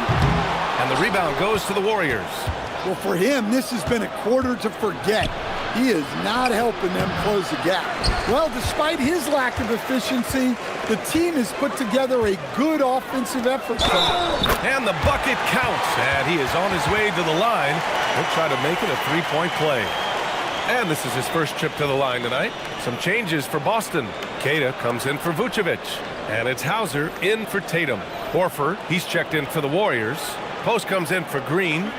And the rebound goes to the Warriors. Well, for him, this has been a quarter to forget. He is not helping them close the gap. Well, despite his lack of efficiency, the team has put together a good offensive effort. And the bucket counts. And he is on his way to the line. He'll try to make it a three-point play. And this is his first trip to the line tonight. Some changes for Boston. Queta comes in for Vucevic. And it's Hauser in for Tatum. Horford, he's checked in for the Warriors. Post comes in for Green.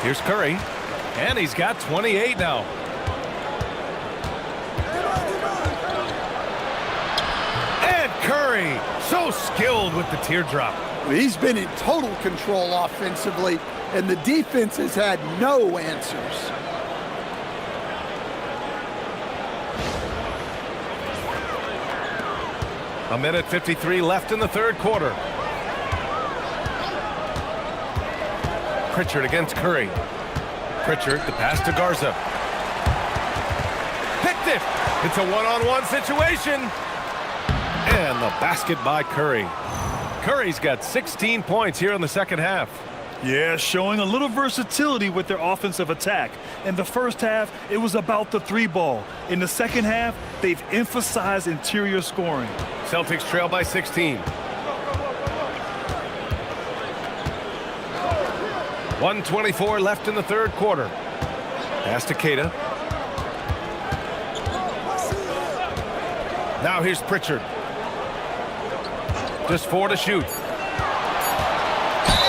Here's Curry, and he's got 28 now. And Curry, so skilled with the teardrop. He's been in total control offensively, and the defense has had no answers. A minute 53 left in the third quarter. Pritchard against Curry. Pritchard, the pass to Garza. Picked it. It's a one-on-one situation. And the basket by Curry. Curry's got 16 points here in the second half. Yeah, showing a little versatility with their offensive attack. In the first half, it was about the three ball. In the second half, they've emphasized interior scoring. Celtics trail by 16. 1:24 left in the third quarter. Pass to Queta. Now here's Pritchard. Just 4 to shoot.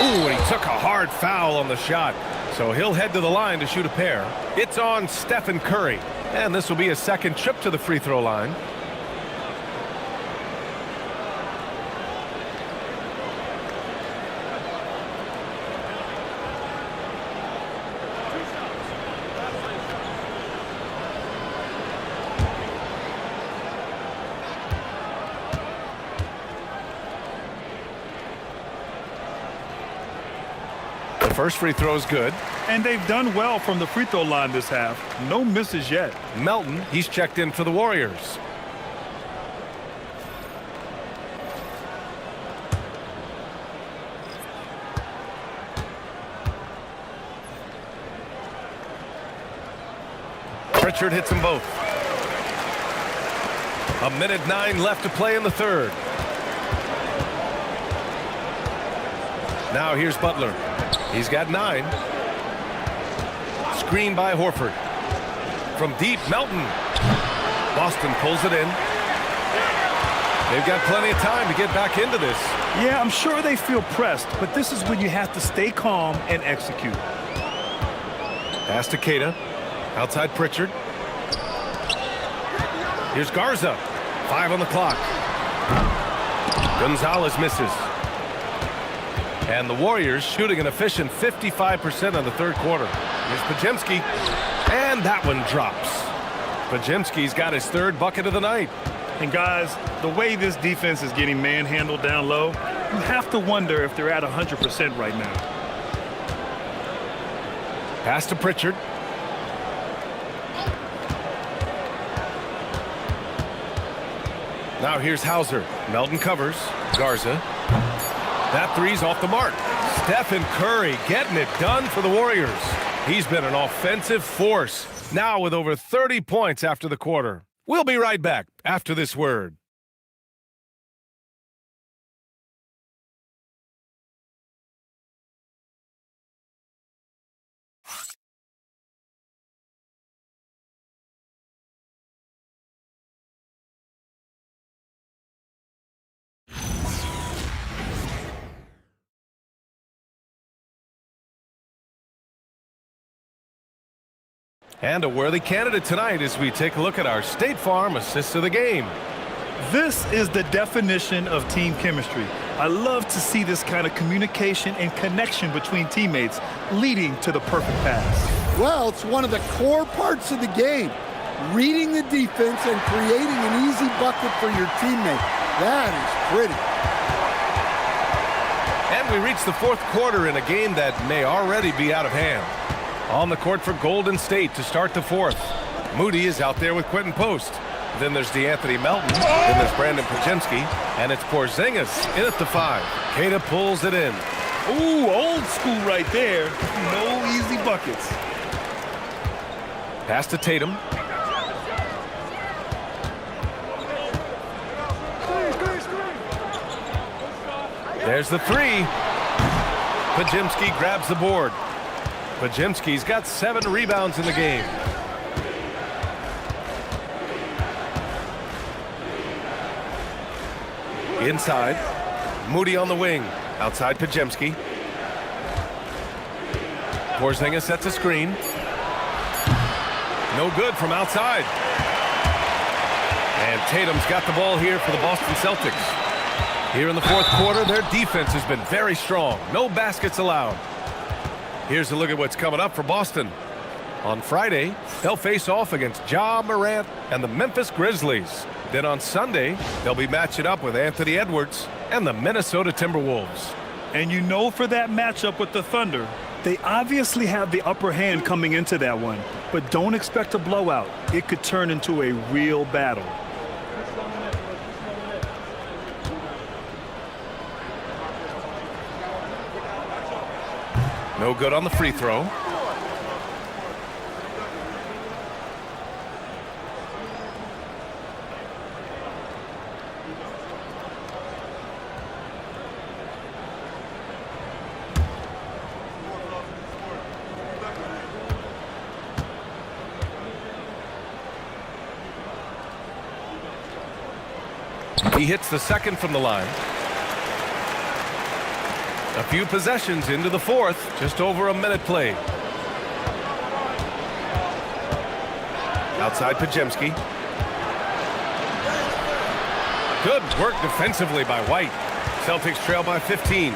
Ooh, and he took a hard foul on the shot. So he'll head to the line to shoot a pair. It's on Stephen Curry. And this will be a second trip to the free throw line. First free throw is good. And they've done well from the free throw line this half. No misses yet. Melton, he's checked in for the Warriors. Pritchard hits them both. A minute 9 left to play in the third. Now here's Butler. He's got 9. Screen by Horford. From deep, Melton. Boston pulls it in. They've got plenty of time to get back into this. Yeah, I'm sure they feel pressed, but this is when you have to stay calm and execute. Pass to Queta. Outside Pritchard. Here's Garza. 5 on the clock. Gonzalez misses. And the Warriors shooting an efficient 55% in the third quarter. Here's Podziemski. And that one drops. Podziemski's got his third bucket of the night. And guys, the way this defense is getting manhandled down low, you have to wonder if they're at 100% right now. Pass to Pritchard. Now here's Hauser. Melton covers. Garza. That three's off the mark. Stephen Curry getting it done for the Warriors. He's been an offensive force, now with over 30 points after the quarter. We'll be right back after this word. And a worthy candidate tonight as we take a look at our State Farm assists of the game. This is the definition of team chemistry. I love to see this kind of communication and connection between teammates leading to the perfect pass. Well, it's one of the core parts of the game. Reading the defense and creating an easy bucket for your teammate. That is pretty. And we reach the fourth quarter in a game that may already be out of hand. On the court for Golden State to start the fourth. Moody is out there with Quentin Post. Then there's DeAnthony Melton. Then there's Brandon Podziemski. And it's Porzingis in at the 5. Queta pulls it in. Ooh, old school right there. No easy buckets. Pass to Tatum. There's the 3. Podziemski grabs the board. Podziemski's got 7 rebounds in the game. Inside. Moody on the wing. Outside Podziemski. Porzingis sets a screen. No good from outside. And Tatum's got the ball here for the Boston Celtics. Here in the fourth quarter, their defense has been very strong. No baskets allowed. Here's a look at what's coming up for Boston. On Friday, they'll face off against Ja Morant and the Memphis Grizzlies. Then on Sunday, they'll be matching up with Anthony Edwards and the Minnesota Timberwolves. And you know, for that matchup with the Thunder, they obviously have the upper hand coming into that one. But don't expect a blowout. It could turn into a real battle. No good on the free throw. He hits the second from the line. A few possessions into the fourth, just over a minute played. Outside Podziemski. Good work defensively by White. Celtics trail by 15.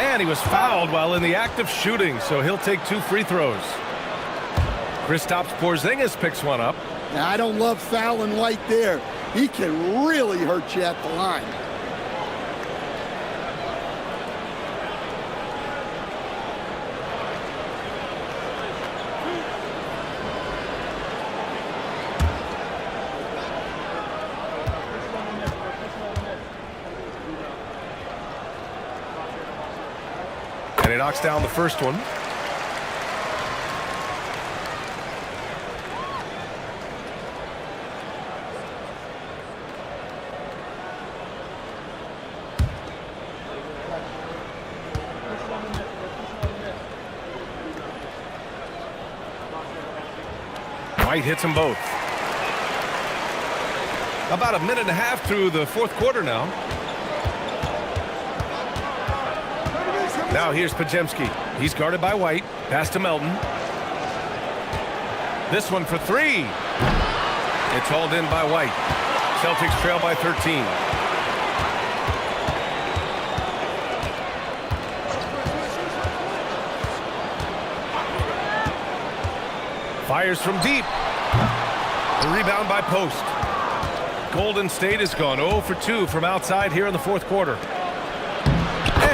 And he was fouled while in the act of shooting, so he'll take 2 free throws. Kristaps Porzingis picks one up. Now, I don't love fouling White there. He can really hurt you at the line. And he knocks down the first one. White hits them both. About a minute and a half through the fourth quarter now. Now here's Podziemski. He's guarded by White. Pass to Melton. This one for three. It's hauled in by White. Celtics trail by 13. Fires from deep. The rebound by Post. Golden State has gone 0 for 2 from outside here in the fourth quarter.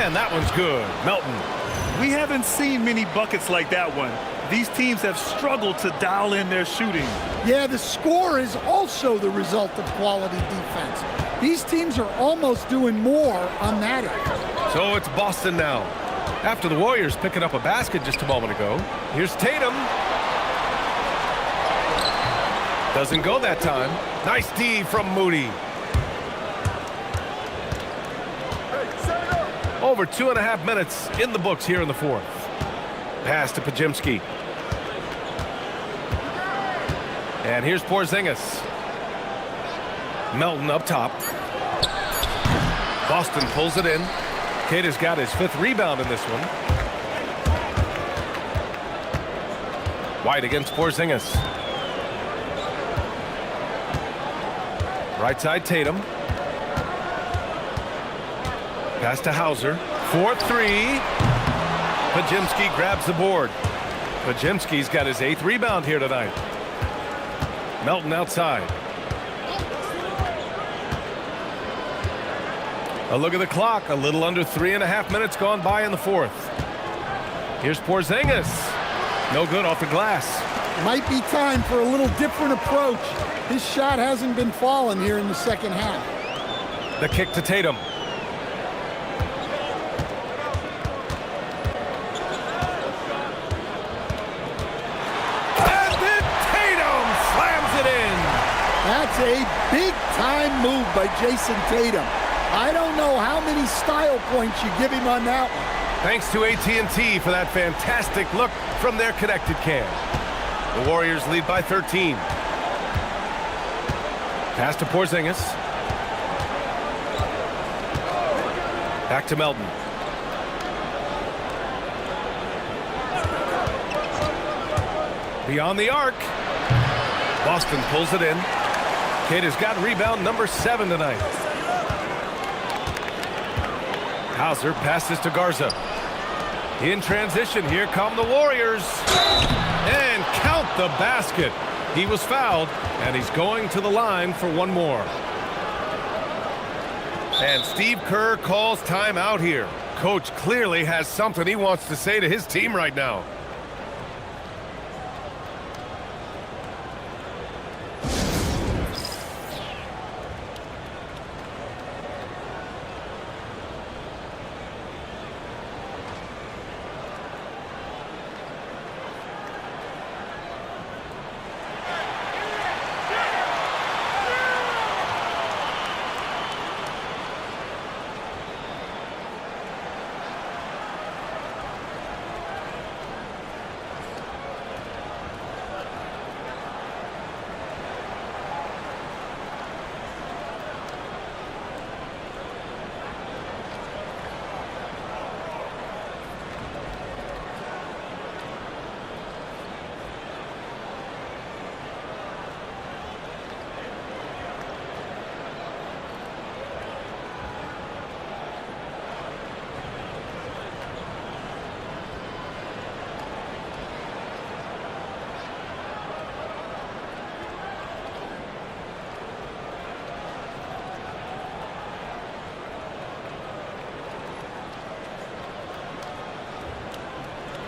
And that one's good. Melton. We haven't seen many buckets like that one. These teams have struggled to dial in their shooting. Yeah, the score is also the result of quality defense. These teams are almost doing more on that end. So it's Boston now. After the Warriors picking up a basket just a moment ago, here's Tatum. Doesn't go that time. Nice D from Moody. Over 2.5 minutes in the books here in the fourth. Pass to Pajimski. And here's Porzingis. Melton up top. Boston pulls it in. Kidd has got his 5th rebound in this one. White against Porzingis. Right side Tatum. Pass to Hauser. 4-3. Pajimski grabs the board. Pajimski's got his 8th rebound here tonight. Melton outside. A look at the clock. A little under 3.5 minutes gone by in the fourth. Here's Porzingis. No good off the glass. Might be time for a little different approach. His shot hasn't been falling here in the second half. The kick to Tatum. And then Tatum slams it in. That's a big-time move by Jason Tatum. I don't know how many style points you give him on that one. Thanks to AT&T for that fantastic look from their connected cam. The Warriors lead by 13. Pass to Porzingis. Back to Melton. Beyond the arc. Boston pulls it in. Kidd has got rebound number 7 tonight. Hauser passes to Garza. In transition, here come the Warriors. And count the basket. He was fouled, and he's going to the line for one more. And Steve Kerr calls timeout here. Coach clearly has something he wants to say to his team right now.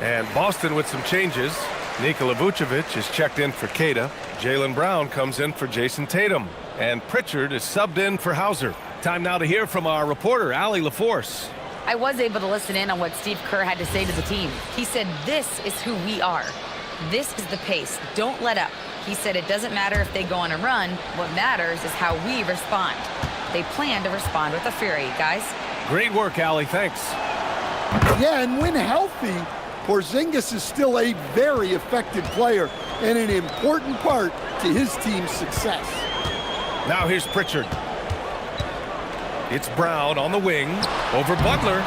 And Boston with some changes. Nikola Vucevic is checked in for Queta. Jaylen Brown comes in for Jason Tatum. And Pritchard is subbed in for Hauser. Time now to hear from our reporter, Allie LaForce. I was able to listen in on what Steve Kerr had to say to the team. He said, this is who we are. This is the pace. Don't let up. He said it doesn't matter if they go on a run. What matters is how we respond. They plan to respond with a fury, guys. Great work, Allie. Thanks. Yeah, and when healthy, Porzingis is still a very effective player and an important part to his team's success. Now here's Pritchard. It's Brown on the wing over Butler.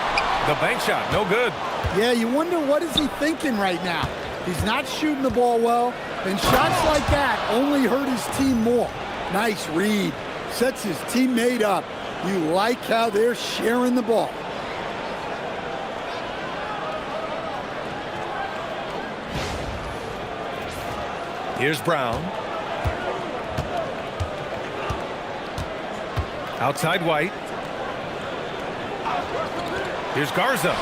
The bank shot, no good. Yeah, you wonder what is he thinking right now. He's not shooting the ball well. And shots like that only hurt his team more. Nice read. Sets his teammate up. You like how they're sharing the ball. Here's Brown. Outside White. Here's Garza.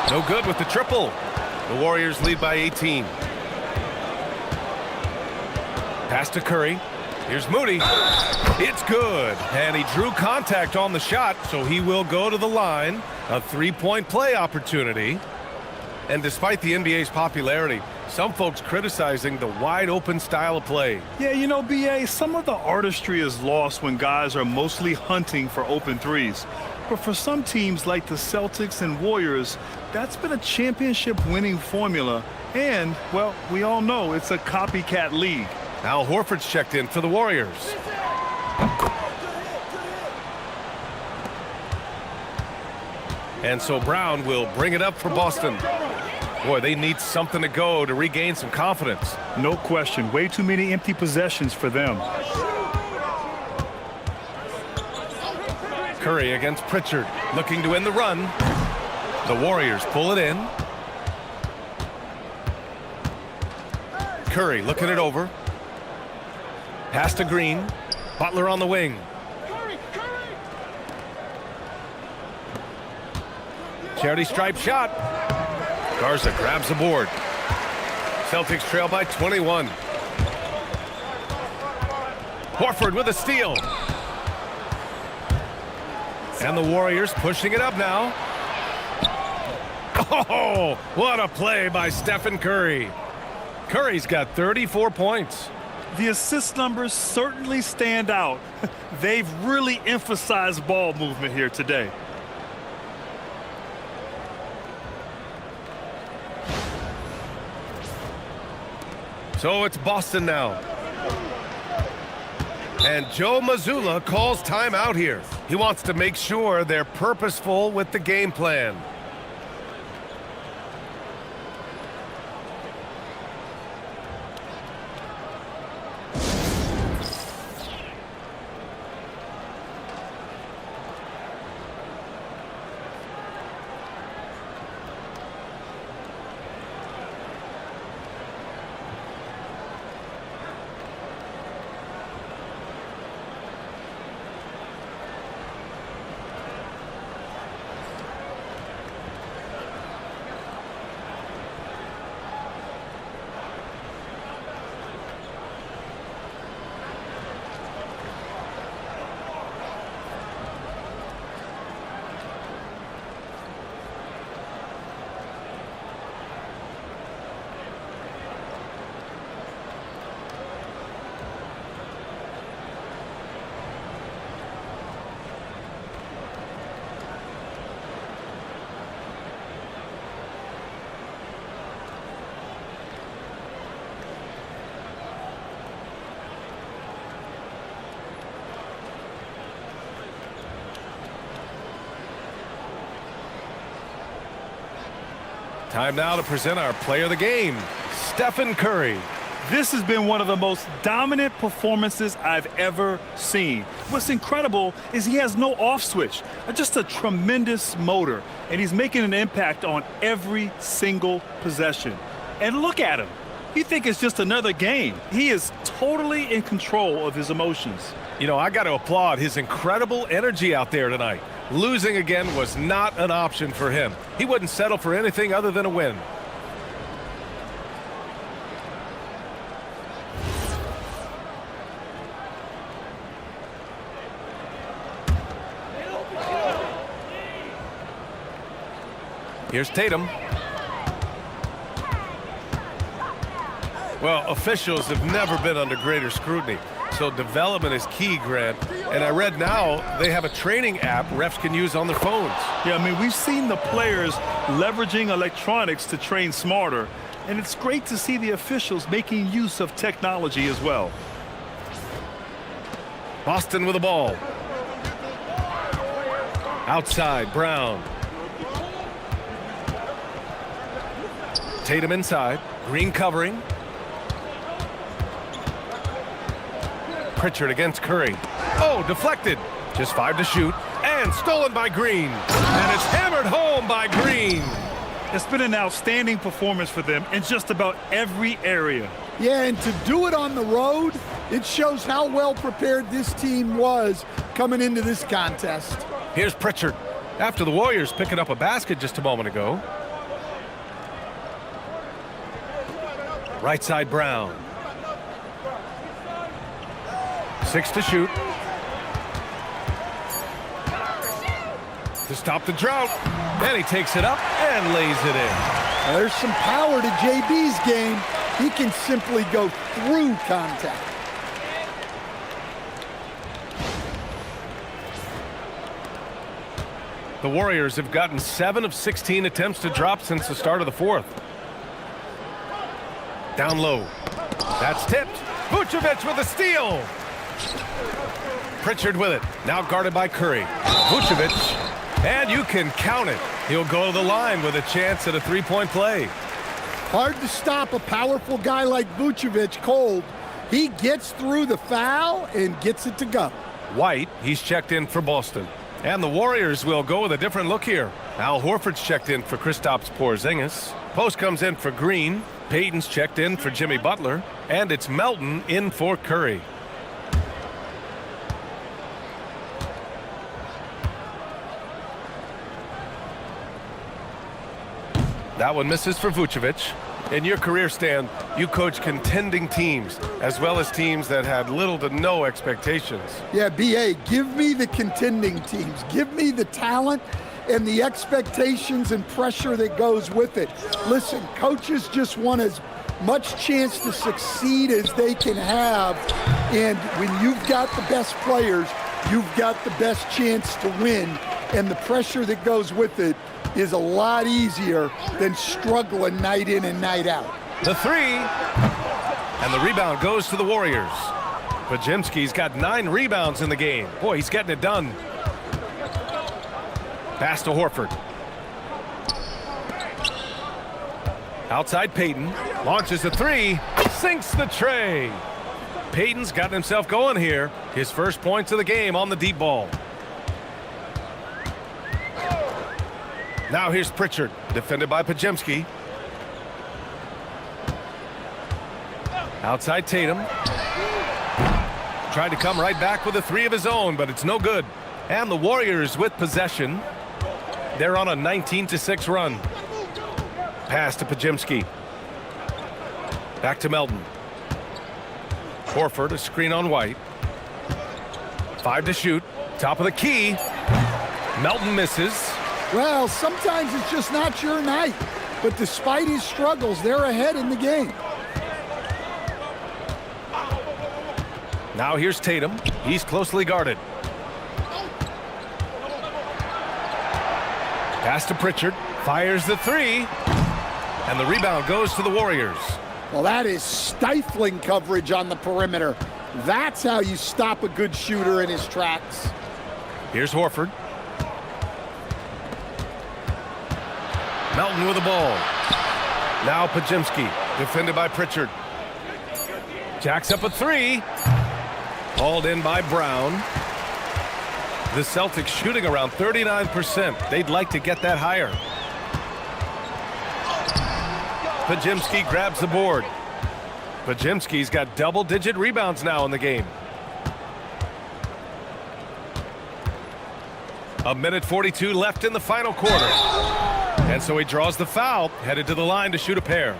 No good with the triple. The Warriors lead by 18. Pass to Curry. Here's Moody. It's good. And he drew contact on the shot, so he will go to the line. A three-point play opportunity. And despite the NBA's popularity, some folks criticizing the wide-open style of play. Yeah, you know, BA, some of the artistry is lost when guys are mostly hunting for open threes. But for some teams like the Celtics and Warriors, that's been a championship-winning formula. And, well, we all know it's a copycat league. Al Horford's checked in for the Warriors. And so Brown will bring it up for Boston. Boy, they need something to go to regain some confidence. No question. Way too many empty possessions for them. Curry against Pritchard, looking to win the run. The Warriors pull it in. Curry looking it over. Pass to Green. Butler on the wing. Charity stripe shot. Garza grabs the board. Celtics trail by 21. Horford with a steal. And the Warriors pushing it up now. Oh, what a play by Stephen Curry. Curry's got 34 points. The assist numbers certainly stand out. They've really emphasized ball movement here today. So it's Boston now. And Joe Mazzulla calls timeout here. He wants to make sure they're purposeful with the game plan. Time now to present our player of the game, Stephen Curry. This has been one of the most dominant performances I've ever seen. What's incredible is he has no off switch, just a tremendous motor, and he's making an impact on every single possession. And look at him. You think it's just another game. He is totally in control of his emotions. You know, I got to applaud his incredible energy out there tonight. Losing again was not an option for him. He wouldn't settle for anything other than a win. Here's Tatum. Well, officials have never been under greater scrutiny, so development is key, Grant. And I read now they have a training app refs can use on their phones. Yeah, I mean, we've seen the players leveraging electronics to train smarter, and it's great to see the officials making use of technology as well. Boston with the ball. Outside, Brown. Tatum inside. Green covering. Pritchard against Curry. Oh, deflected. Just 5 to shoot. And stolen by Green. And it's hammered home by Green. It's been an outstanding performance for them in just about every area. Yeah, and to do it on the road, it shows how well prepared this team was coming into this contest. Here's Pritchard. After the Warriors picking up a basket just a moment ago. Right side Brown. 6 to shoot. To stop the drought. And he takes it up and lays it in. There's some power to JB's game. He can simply go through contact. The Warriors have gotten 7 of 16 attempts to drop since the start of the fourth. Down low. That's tipped. Vucevic with a steal. Pritchard with it. Now guarded by Curry. Vucevic. And you can count it. He'll go to the line with a chance at a three-point play. Hard to stop a powerful guy like Vucevic cold. He gets through the foul and gets it to go. White, he's checked in for Boston. And the Warriors will go with a different look here. Al Horford's checked in for Kristaps Porzingis. Post comes in for Green. Payton's checked in for Jimmy Butler. And it's Melton in for Curry. That one misses for Vucevic. In your career, Stan, you coach contending teams as well as teams that had little to no expectations. Yeah, B.A., give me the contending teams. Give me the talent and the expectations and pressure that goes with it. Listen, coaches just want as much chance to succeed as they can have. And when you've got the best players, you've got the best chance to win. And the pressure that goes with it is a lot easier than struggling night in and night out. The three, and the rebound goes to the Warriors. Podziemski's got 9 rebounds in the game. Boy, he's getting it done. Pass to Horford. Outside Payton, launches the three, sinks the tray. Payton's gotten himself going here. His first points of the game on the deep ball. Now here's Pritchard, defended by Podziemski. Outside Tatum. Tried to come right back with a 3 of his own, but it's no good. And the Warriors with possession. They're on a 19-6 run. Pass to Podziemski. Back to Melton. Horford, a screen on White. 5 to shoot. Top of the key. Melton misses. Well, sometimes it's just not your night. But despite his struggles, they're ahead in the game. Now here's Tatum. He's closely guarded. Pass to Pritchard. Fires the 3. And the rebound goes to the Warriors. Well, that is stifling coverage on the perimeter. That's how you stop a good shooter in his tracks. Here's Horford. Melton with the ball. Now Podziemski, defended by Pritchard. Jacks up a 3. Hauled in by Brown. The Celtics shooting around 39%. They'd like to get that higher. Podziemski grabs the board. Podziemski's got double-digit rebounds now in the game. A minute 42 left in the final quarter. And so he draws the foul, headed to the line to shoot a pair.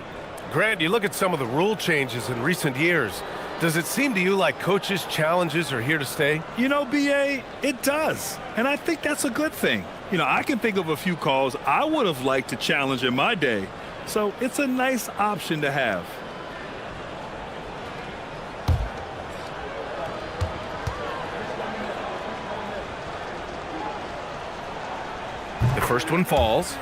Grant, you look at some of the rule changes in recent years. Does it seem to you like coaches' challenges are here to stay? You know, B.A., it does. And I think that's a good thing. You know, I can think of a few calls I would have liked to challenge in my day. So it's a nice option to have. The first one falls.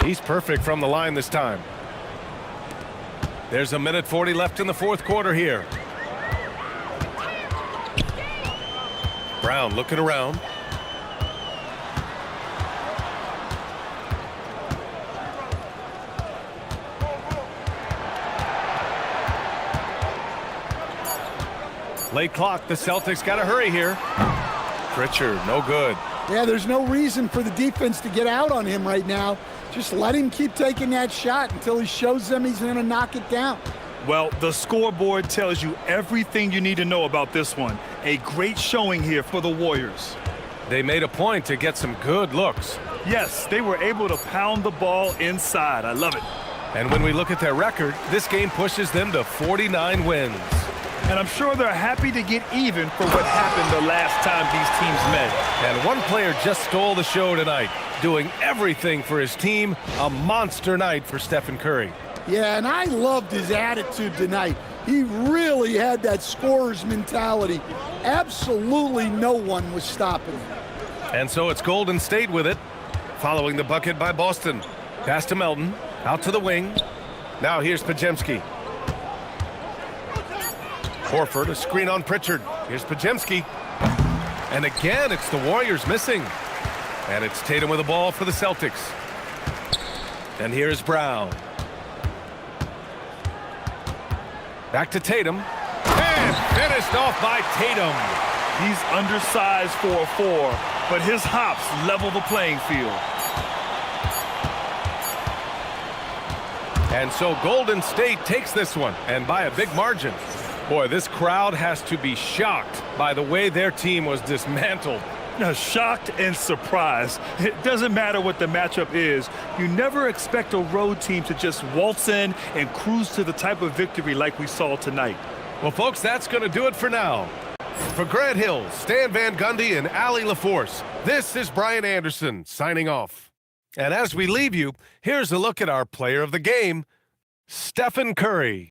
He's perfect from the line this time. There's a minute 40 left in the fourth quarter here. Brown looking around. Late clock, the Celtics got to hurry here. Pritchard, no good. Yeah, there's no reason for the defense to get out on him right now. Just let him keep taking that shot until he shows them he's going to knock it down. Well, the scoreboard tells you everything you need to know about this one. A great showing here for the Warriors. They made a point to get some good looks. Yes, they were able to pound the ball inside. I love it. And when we look at their record, this game pushes them to 49 wins. And I'm sure they're happy to get even for what happened the last time these teams met. And one player just stole the show tonight, doing everything for his team. A monster night for Stephen Curry. Yeah, and I loved his attitude tonight. He really had that scorer's mentality. Absolutely no one was stopping him. And so it's Golden State with it, following the bucket by Boston. Pass to Melton, out to the wing. Now here's Podziemski. Horford, a screen on Pritchard. Here's Podziemski. And again, it's the Warriors missing. And it's Tatum with the ball for the Celtics. And here's Brown. Back to Tatum. And finished off by Tatum. He's undersized for a 4, but his hops level the playing field. And so Golden State takes this one, and by a big margin. Boy, this crowd has to be shocked by the way their team was dismantled. Shocked and surprised. It doesn't matter what the matchup is. You never expect a road team to just waltz in and cruise to the type of victory like we saw tonight. Well, folks, that's going to do it for now. For Grant Hill, Stan Van Gundy, and Allie LaForce, this is Brian Anderson signing off. And as we leave you, here's a look at our player of the game, Stephen Curry.